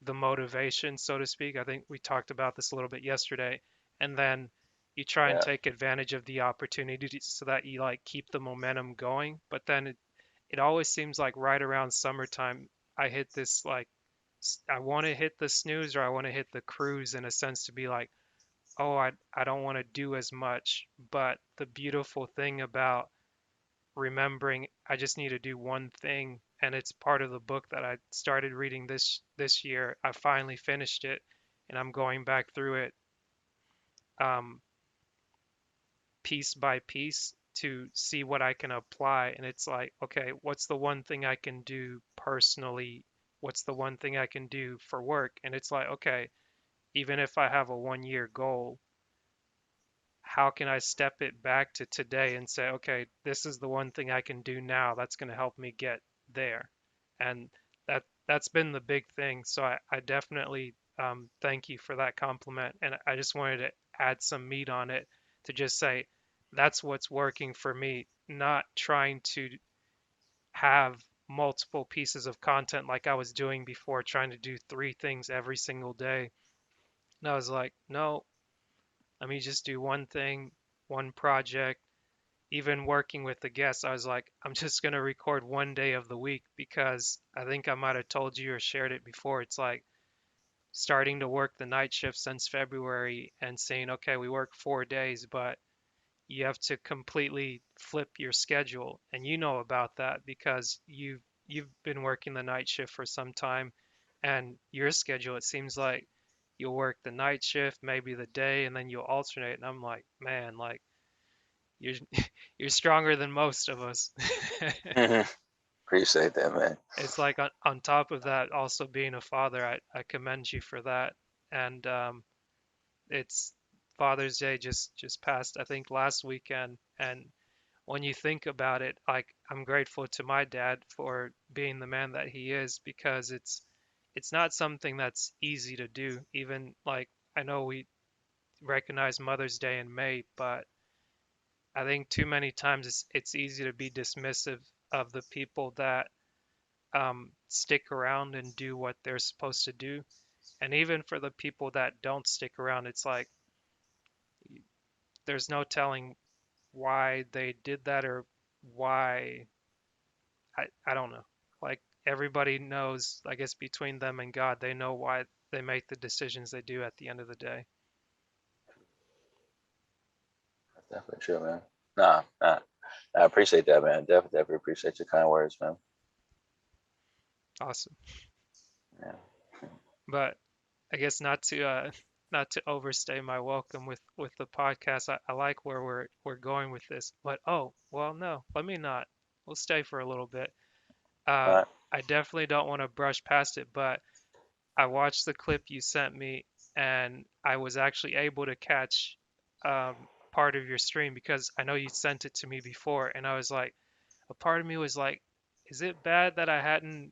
the motivation, so to speak. I think we talked about this a little bit yesterday. And then you try and Yeah. take advantage of the opportunity so that you like keep the momentum going. But then it always seems like right around summertime, I hit this like I want to hit the snooze or I want to hit the cruise, in a sense, to be like, oh, I don't want to do as much. But the beautiful thing about remembering I just need to do one thing, and it's part of the book that I started reading this year. I finally finished it, and I'm going back through it um, piece by piece to see what I can apply. And it's like, okay, what's the one thing I can do personally? What's the one thing I can do for work? And it's like, okay, even if I have a 1 year goal, how can I step it back to today and say, okay, this is the one thing I can do now that's going to help me get there. And that's been the big thing. So I definitely thank you for that compliment. And I just wanted to add some meat on it to just say that's what's working for me, not trying to have multiple pieces of content like I was doing before, trying to do 3 things every single day. And I was like, no, let me just do one thing, one project. Even working with the guests, I was like, I'm just going to record one day of the week, because I think I might have told you or shared it before. It's like starting to work the night shift since February and saying, okay, we work 4 days, but you have to completely flip your schedule. And you know about that because you've been working the night shift for some time, and your schedule, it seems like you'll work the night shift, maybe the day, and then you'll alternate. And I'm like, man, like you're you're stronger than most of us. Appreciate that, man. It's like on top of that, also being a father, I commend you for that. And it's Father's Day just passed, I think, last weekend. And when you think about it, like I'm grateful to my dad for being the man that he is, because it's not something that's easy to do. Even like I know we recognize Mother's Day in May, but I think too many times it's easy to be dismissive of the people that stick around and do what they're supposed to do. And even for the people that don't stick around, it's like there's no telling why they did that, or why. I don't know. Like everybody knows, I guess between them and God, they know why they make the decisions they do at the end of the day. That's definitely true, man. Nah, I appreciate that, man. Definitely appreciate your kind words, man. Awesome. Yeah. But I guess not to overstay my welcome with the podcast. I like where we're going with this. But oh, well, no, let me not. We'll stay for a little bit. All right. I definitely don't want to brush past it, but I watched the clip you sent me, and I was actually able to catch part of your stream, because I know you sent it to me before, and I was like, a part of me was like, is it bad that I hadn't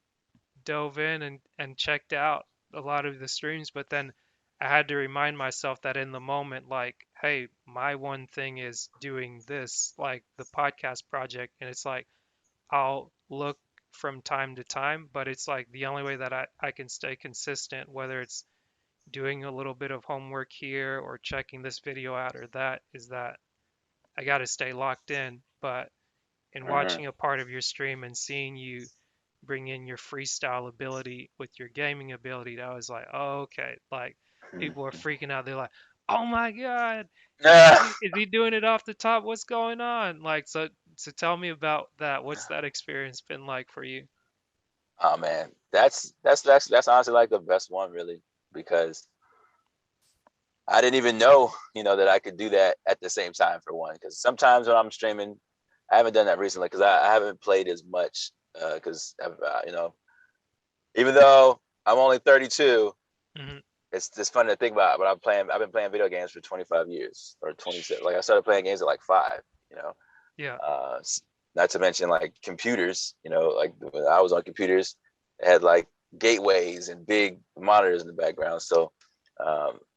dove in and checked out a lot of the streams? But then I had to remind myself that in the moment, like, hey, my one thing is doing this, like the podcast project. And it's like, I'll look from time to time, but it's like the only way that I can stay consistent, whether it's doing a little bit of homework here or checking this video out or that, is that I got to stay locked in. But in Mm-hmm. watching a part of your stream and seeing you bring in your freestyle ability with your gaming ability, that was like, oh, okay. Like people are freaking out. They're like, oh my God, Yeah. is he doing it off the top? What's going on? Like, so tell me about that. What's that experience been like for you? Oh man, that's honestly like the best one, really, because I didn't even know, that I could do that at the same time, for one. Because sometimes when I'm streaming, I haven't done that recently because I haven't played as much. Because even though I'm only 32, Hmm. it's just fun to think about. But I've been playing video games for 25 years or 26. Like I started playing games at like 5. You know, Yeah. uh, not to mention like computers. Like when I was on computers, it had like gateways and big monitors in the background. So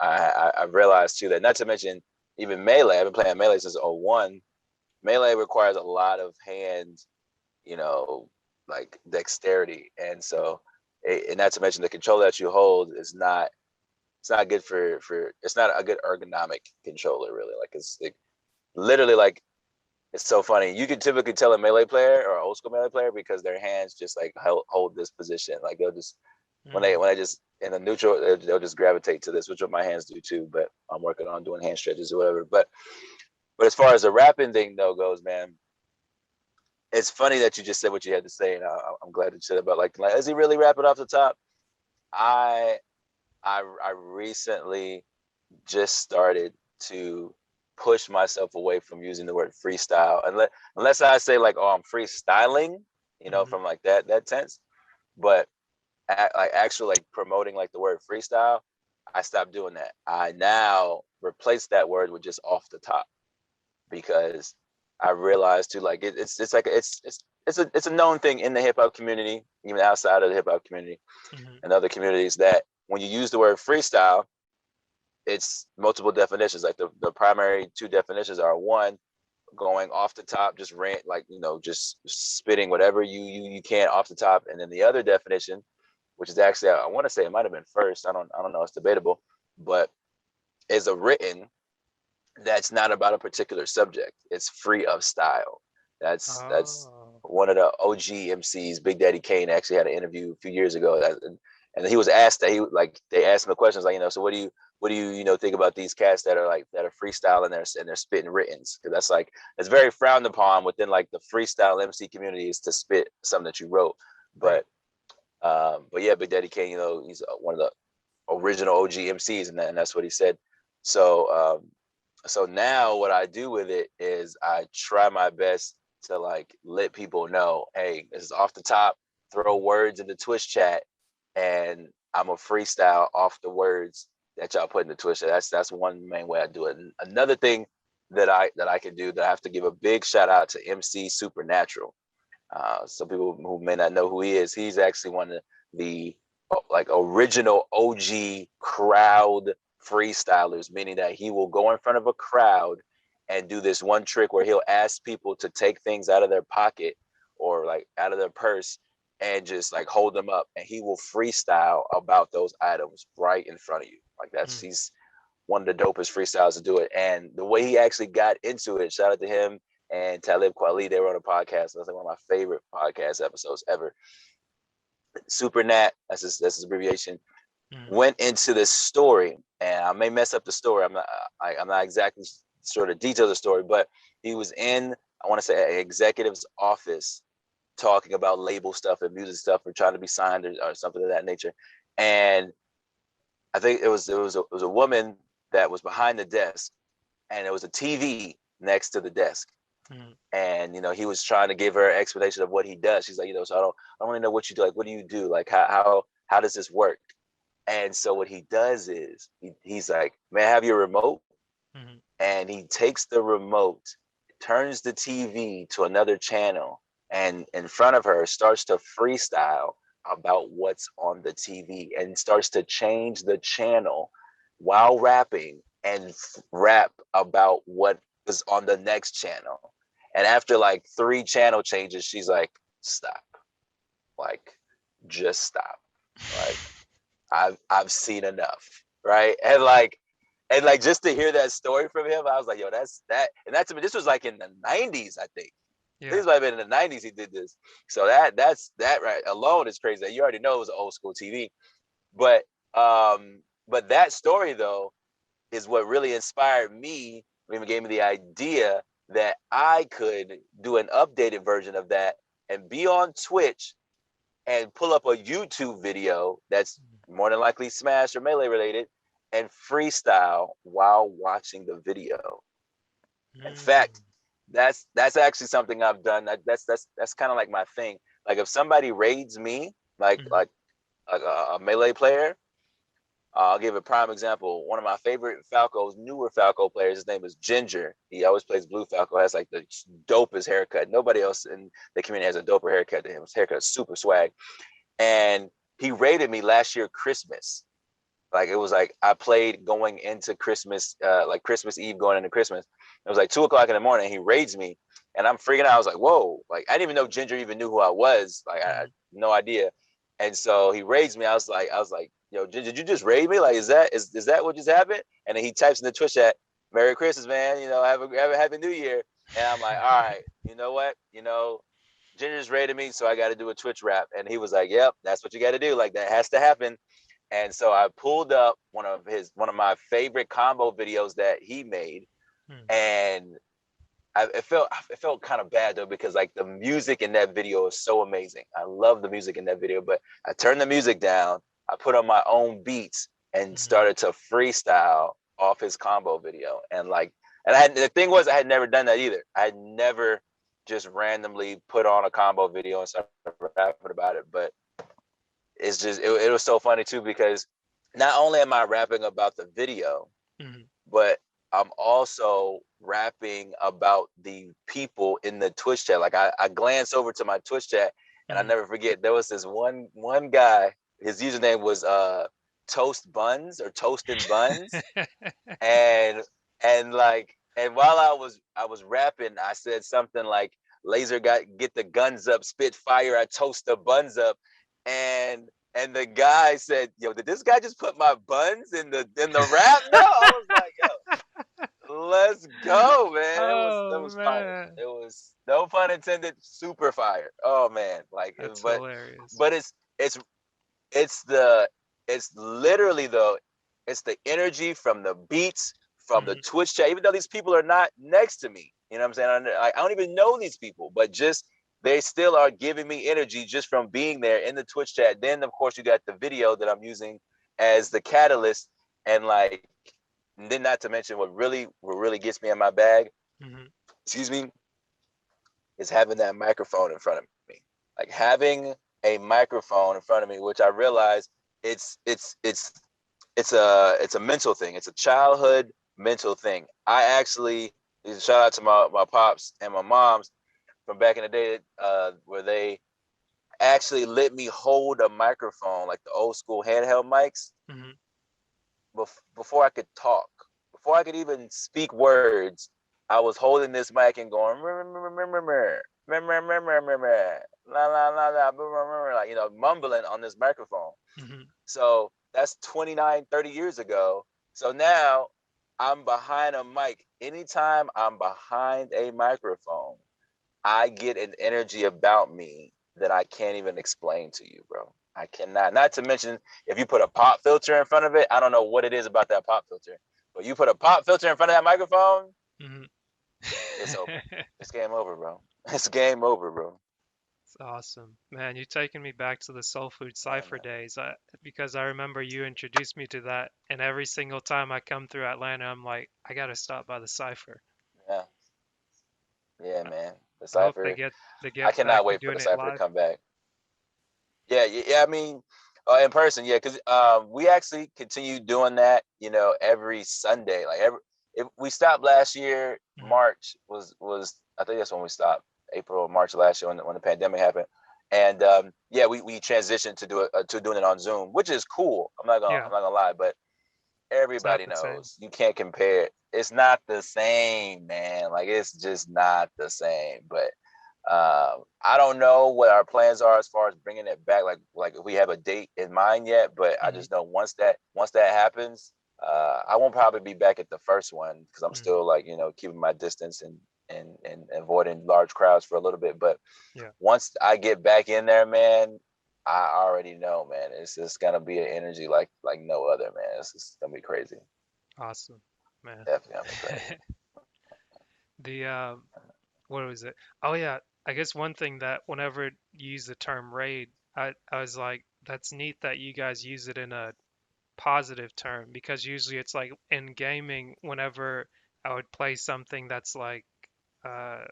I realized too that, not to mention even Melee. I've been playing Melee since '01. Melee requires a lot of hand, you know, like dexterity, and so and not to mention the controller that you hold is not. It's not good for. It's not a good ergonomic controller, really. Like it's literally like, it's so funny. You can typically tell a Melee player or an old school Melee player because their hands just like hold this position. Like they'll just When I just in a neutral, they'll just gravitate to this, which what my hands do too. But I'm working on doing hand stretches or whatever. But as far as the rapping thing though goes, man, it's funny that you just said what you had to say, and I'm glad that you said about like, is he really rapping off the top? I recently just started to push myself away from using the word freestyle, unless I say like, oh, I'm freestyling, from like that tense. But like actually like promoting like the word freestyle, I stopped doing that. I now replace that word with just off the top, because I realized too, like it's a known thing in the hip hop community, even outside of the hip hop community and other communities, that when you use the word freestyle, it's multiple definitions. Like the primary two definitions are: one, going off the top, just rant, like, just spitting whatever you can off the top. And then the other definition, which is actually, I want to say it might have been first, I don't know, it's debatable, but is a written that's not about a particular subject. It's free of style. That's one of the OG MCs, Big Daddy Kane, actually had an interview a few years ago, and he was asked that, they asked him the questions like, so what do you think about these cats that are freestyling and they're spitting writtens? Because that's like, it's very frowned upon within like the freestyle MC community, is to spit something that you wrote. But yeah, Big Daddy Kane, he's one of the original OG MCs, and that's what he said. So now what I do with it is I try my best to like let people know, hey, this is off the top, throw words in the Twitch chat, and I'm a freestyle off the words that y'all put in the Twitch chat. That's one main way I do it. And another thing that I can do, that I have to give a big shout out to MC Supernatural. Some people who may not know who he is, he's actually one of the like original OG crowd freestylers, meaning that he will go in front of a crowd and do this one trick where he'll ask people to take things out of their pocket or like out of their purse and just like hold them up, and he will freestyle about those items right in front of you. Like he's one of the dopest freestyles to do it. And the way he actually got into it, shout out to him and Talib Kweli, they were on a podcast. That's like one of my favorite podcast episodes ever. Supernat, that's his abbreviation, went into this story, and I may mess up the story. I'm not exactly sure the details of the story, but he was in, I want to say, an executive's office talking about label stuff and music stuff, or trying to be signed or something of that nature. And I think it was a woman that was behind the desk, and there was a TV next to the desk. And he was trying to give her an explanation of what he does. She's like, so I don't really know what you do. Like, what do you do? Like, how does this work? And so what he does is he's like, may I have your remote? And he takes the remote, turns the TV to another channel, and in front of her starts to freestyle about what's on the TV, and starts to change the channel while rapping, and rap about what was on the next channel. And after like 3 channel changes, she's like, stop. Like, just stop. Like, I've seen enough. Right. And like just to hear that story from him, I was like, yo, that's that. And this was like in the 90s, I think. Yeah. This might have been in the 90s he did this. So that's right alone is crazy. You already know it was an old school TV. But that story though is what really inspired me, even gave me the idea that I could do an updated version of that and be on Twitch and pull up a YouTube video that's more than likely Smash or Melee related, and freestyle while watching the video. In fact, that's actually something I've done. That's kind of like my thing. Like if somebody raids me, like a Melee player, I'll give a prime example. One of my favorite newer Falco players, his name is Ginger. He always plays Blue Falco, has like the dopest haircut. Nobody else in the community has a doper haircut than him. His haircut is super swag. And he raided me last year Christmas. Like it was like I played going into Christmas, like Christmas Eve going into Christmas. It was like 2:00 in the morning. He raids me, and I'm freaking out. I was like, "Whoa!" Like I didn't even know Ginger even knew who I was. Like I had no idea. And so he raids me. I was like, "Yo, Ginger, did you just raid me? Like, is that what just happened?" And then he types in the Twitch chat, "Merry Christmas, man. Have a Happy New Year." And I'm like, "All right, you know what? Ginger's rated me, so I got to do a Twitch rap. And he was like, yep, that's what you got to do. Like, that has to happen. And so I pulled up one of my favorite combo videos that he made. And it felt kind of bad though, because like the music in that video is so amazing. I love the music in that video, but I turned the music down. I put on my own beats and started to freestyle off his combo video. And the thing was, I had never done that either. I had never just randomly put on a combo video and started rapping about it. But it's just, it was so funny too, because not only am I rapping about the video, but I'm also rapping about the people in the Twitch chat. Like I glance over to my Twitch chat, and I never forget, there was this one guy, his username was Toast Buns or Toastin' Buns. and while I was rapping, I said something like, laser get the guns up, spit fire, I toast the buns up. And the guy said, yo, did this guy just put my buns in the rap? No, I was like, yo, let's go, man. It was fire. It was, no pun intended, super fire. Oh man, like, That's but hilarious. but it's literally it's the energy from the beats, from the Twitch chat, even though these people are not next to me. You know what I'm saying? I don't even know these people, but just they still are giving me energy just from being there in the Twitch chat. Then of course you got the video that I'm using as the catalyst, and then not to mention what really gets me in my bag, excuse me, is having that microphone in front of me. Like having a microphone in front of me, which I realize it's a mental thing. It's a childhood mental thing. I actually, shout out to my pops and my moms from back in the day, where they actually let me hold a microphone, like the old school handheld mics, before I could talk, before I could even speak words. I was holding this mic and going, la la la la, like, you know, mumbling on this microphone. So that's 29, 30 years ago. So now I'm behind a mic. Anytime I'm behind a microphone, I get an energy about me that I can't even explain to you, bro. I cannot. Not to mention, if you put a pop filter in front of it, I don't know what it is about that pop filter, but you put a pop filter in front of that microphone, it's over. It's game over, bro. It's game over, bro. It's awesome, man. You're taking me back to the Soul Food Cypher days, because I remember you introduced me to that, and every single time I come through Atlanta, I'm like, I gotta stop by the Cypher. Yeah, yeah, man. The I hope they Cypher. get I back cannot to wait for doing the it Cypher to live. come back. Yeah, yeah. I mean, in person, yeah, because we actually continue doing that. You know, every Sunday. Like we stopped last year. March was I think that's when we stopped. April or March last year when the pandemic happened. And yeah, we transitioned to doing it on Zoom, which is cool. I'm not gonna lie, but It's not everybody the same. knows you can't compare it. It's not the same, man. Like, it's just not the same. But I don't know what our plans are as far as bringing it back. Like if we have a date in mind yet, but I just know once that happens, I won't probably be back at the first one, because I'm still, like, you know, keeping my distance and avoiding large crowds for a little bit. But once I get back in there, man, I already know, man, it's just gonna be an energy like no other, man. It's just gonna be crazy. Awesome, man. Definitely gonna be crazy. The what was it? Oh yeah, I guess one thing that whenever you use the term raid, I was like, that's neat that you guys use it in a positive term, because usually it's like in gaming, whenever I would play something that's like, I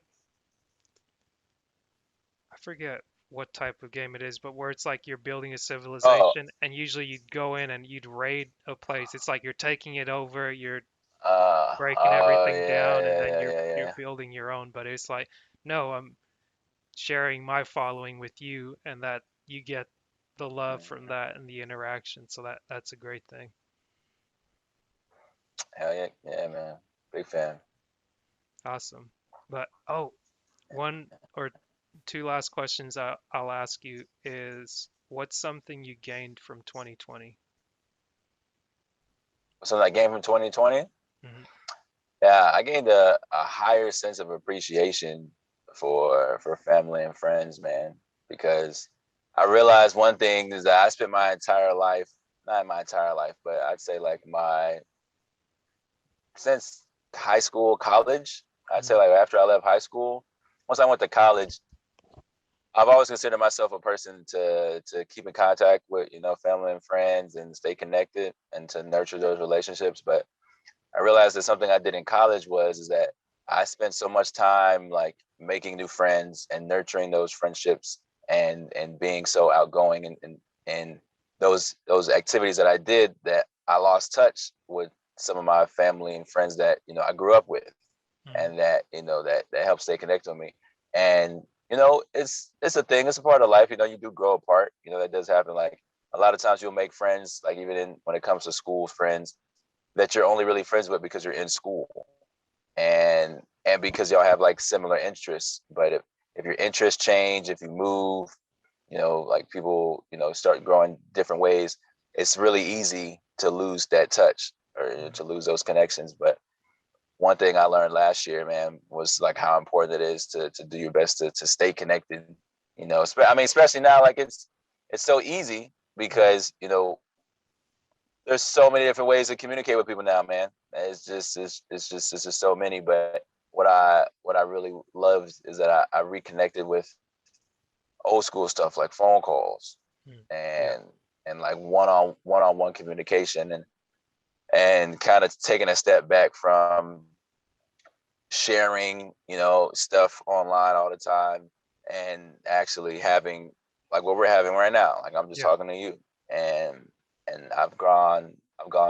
forget what type of game it is, but where it's like you're building a Oh, civilization, and usually you'd go in and you'd raid a place. It's like you're taking it over, you're breaking oh everything yeah, down, and yeah, then yeah, you're yeah, building your own. But it's like, no, I'm sharing my following with you, and that you get the love from yeah. that and the interaction. So that's a great thing. Hell yeah, yeah, man. Big fan. Awesome. But one or two last questions I'll ask you is, what's something you gained from 2020? So that game from 2020, Hmm. yeah, I gained a higher sense of appreciation for family and friends, man. Because I realized one thing is that I spent my entire life, not my entire life, but I'd say like since high school, college, I'd say Mm. like after I left high school, once I went to college, I've always considered myself a person to keep in contact with, family and friends and stay connected and to nurture those relationships. But I realized that something I did in college is that I spent so much time like making new friends and nurturing those friendships and being so outgoing and those activities that I did that I lost touch with some of my family and friends that I grew up with, Mm. and that that helps stay connected with me. And it's a thing, it's a part of life. You do grow apart. That does happen. Like a lot of times you'll make friends, like even when it comes to school friends, that you're only really friends with because you're in school, and because y'all have like similar interests. But if your interests change, if you move, like people start growing different ways, it's really easy to lose that touch or Mm. to lose those connections. But one thing I learned last year, man, was like how important it is to do your best to stay connected. I mean, especially now, like it's so easy Mm. because there's so many different ways to communicate with people now, man. It's just so many. But what I really loved is that I reconnected with old school stuff like phone calls Mm. Yeah. and like one-on-one communication, and kind of taking a step back from sharing, stuff online all the time, and actually having like what we're having right now. Like I'm just Yeah. talking to you, and I've gone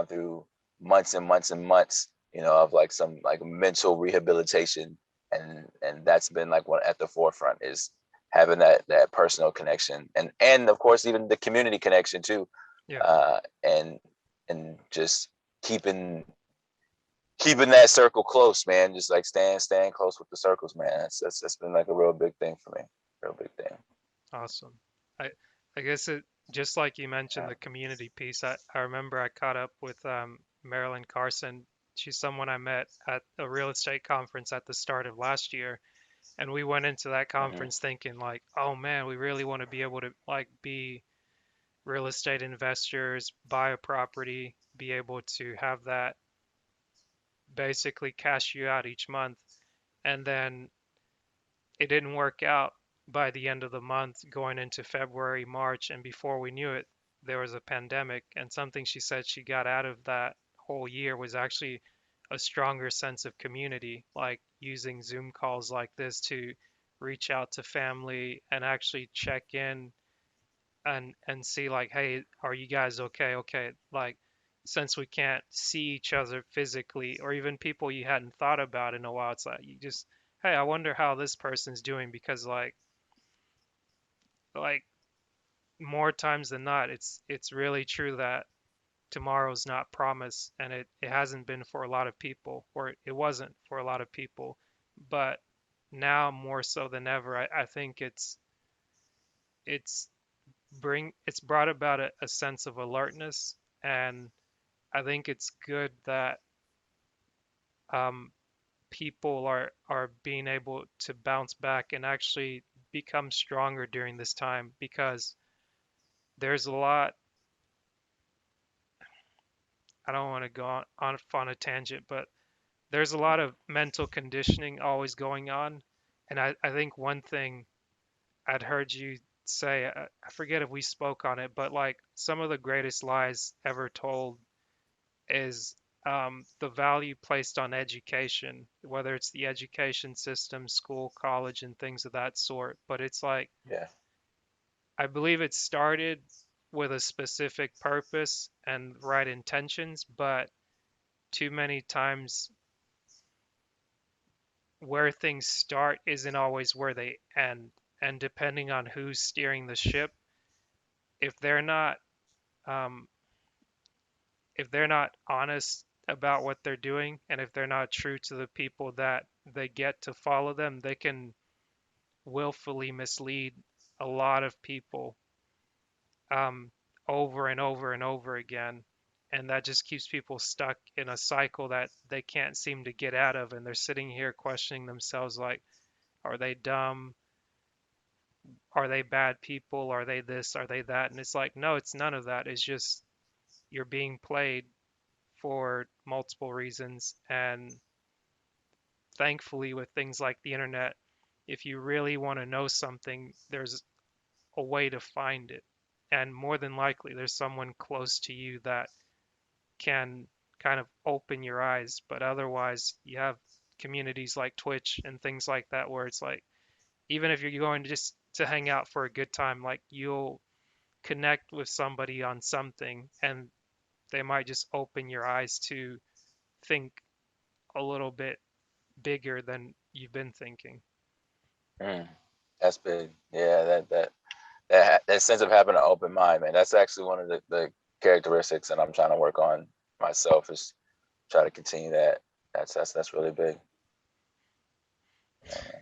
through months and months and months, of like some like mental rehabilitation, and that's been like one at the forefront is having that personal connection, and of course even the community connection too, Yeah. and just keeping keeping that circle close, man. Just like staying close with the circles, man. That's been like a real big thing for me. Real big thing. Awesome. I I guess it just like you mentioned Yeah. the community piece. I remember I caught up with Marilyn Carson. She's someone I met at a real estate conference at the start of last year, and we went into that Hmm. conference thinking like, oh man, we really want to be able to like be real estate investors, buy a property, be able to have that basically cash you out each month. And then it didn't work out by the end of the month, going into February, March, and before we knew it, there was a pandemic. And something she said she got out of that whole year was actually a stronger sense of community, like using Zoom calls like this to reach out to family and actually check in and see like, hey, are you guys okay? Okay, like since we can't see each other physically, or even people you hadn't thought about in a while, it's like you just, hey, I wonder how this person's doing, because like more times than not, it's really true that tomorrow's not promised, and it hasn't been for a lot of people, or it wasn't for a lot of people, but now more so than ever, I think it's it's brought about a sense of alertness, and I think it's good that um, people are being able to bounce back and actually become stronger during this time, because there's a lot. I don't want to go on a tangent, but there's a lot of mental conditioning always going on, and I think one thing I'd heard you say, I forget if we spoke on it, but like some of the greatest lies ever told is the value placed on education, whether it's the education system, school, college, and things of that sort. But it's like, Yeah. I believe it started with a specific purpose and right intentions, but too many times where things start isn't always where they end. And depending on who's steering the ship, if they're not um, if they're not honest about what they're doing, and if they're not true to the people that they get to follow them, they can willfully mislead a lot of people um, over and over and over again. And that just keeps people stuck in a cycle that they can't seem to get out of. And they're sitting here questioning themselves like, Are they dumb? Are they bad people? Are they this? Are they that? And it's like, no, it's none of that. It's just you're being played for multiple reasons. And thankfully, with things like the internet, if you really want to know something, there's a way to find it. And more than likely, there's someone close to you that can kind of open your eyes. But otherwise, you have communities like Twitch and things like that where it's like, even if you're going just to hang out for a good time, like you'll connect with somebody on something and they might just open your eyes to think a little bit bigger than you've been thinking. That's big. Yeah, that sense of having an open mind, man. That's actually one of the characteristics that I'm trying to work on myself, is try to continue that. That's really big. Yeah,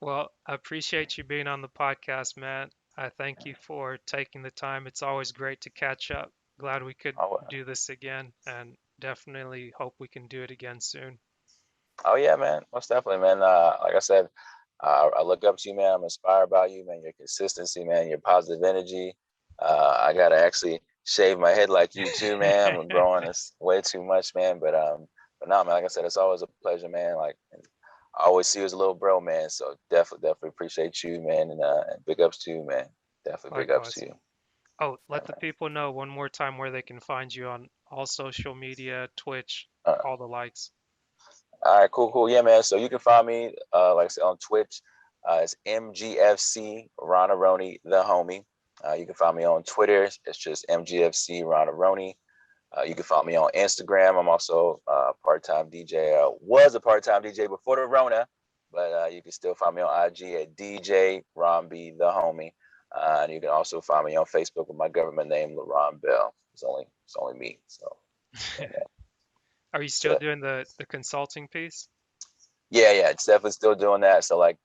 Well, I appreciate you being on the podcast, man. I thank you for taking the time. It's always great to catch up. Glad we could do this again, and definitely hope we can do it again soon. Oh yeah, man. Most definitely, man. Like I said, I look up to you, man. I'm inspired by you, man. Your consistency, man. Your positive energy. I gotta actually shave my head like you too, man. I'm growing this way too much, man. But no, man. Like I said, it's always a pleasure, man. Like, I always see you as a little bro, man. So definitely appreciate you, man. And big ups to you, man. Definitely big ups to you. Oh, let the people know one more time where they can find you on all social media, Twitch, all the lights. All right, cool. Yeah, man. So you can find me, like I said, on Twitch. It's MGFC Ronaroni the homie. You can find me on Twitter. It's just MGFC Ronaroni. You can find me on Instagram. I'm also a part-time DJ. I was a part-time DJ before the Rona, but you can still find me on IG at DJ Ron B the homie. And you can also find me on Facebook with my government name, LaRon Bell. It's only me. So. Yeah. Are you still doing the consulting piece? Yeah, it's definitely still doing that. So like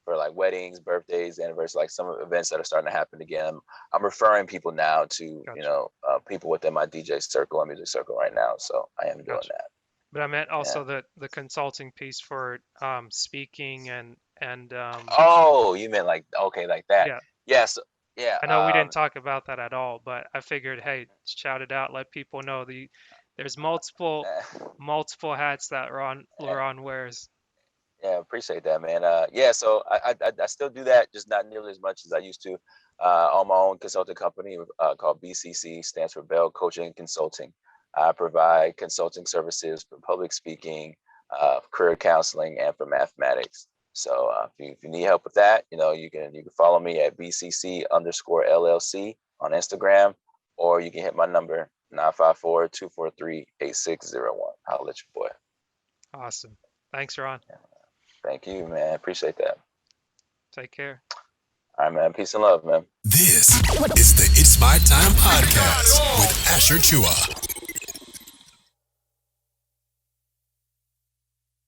for like weddings, birthdays, anniversaries, like some events that are starting to happen again, I'm referring people now to people within my DJ circle and music circle right now. So I am doing that. But I meant also the consulting piece for speaking and oh, you meant like like that? Yeah. Yes. Yeah. I know we didn't talk about that at all, but I figured, hey, shout it out, let people know there's multiple hats that LaRon wears. Yeah, appreciate that, man. So I still do that, just not nearly as much as I used to. On my own consulting company called BCC, stands for Bell Coaching and Consulting. I provide consulting services for public speaking, career counseling, and for mathematics. So if you need help with that, you can follow me at BCC_LLC on Instagram, or you can hit my number 954-243-8601. I'll let you, boy. Awesome. Thanks, Ron. Yeah. Thank you, man. Appreciate that. Take care. All right, man. Peace and love, man. This is the It's My Time podcast with Asher Tchoua.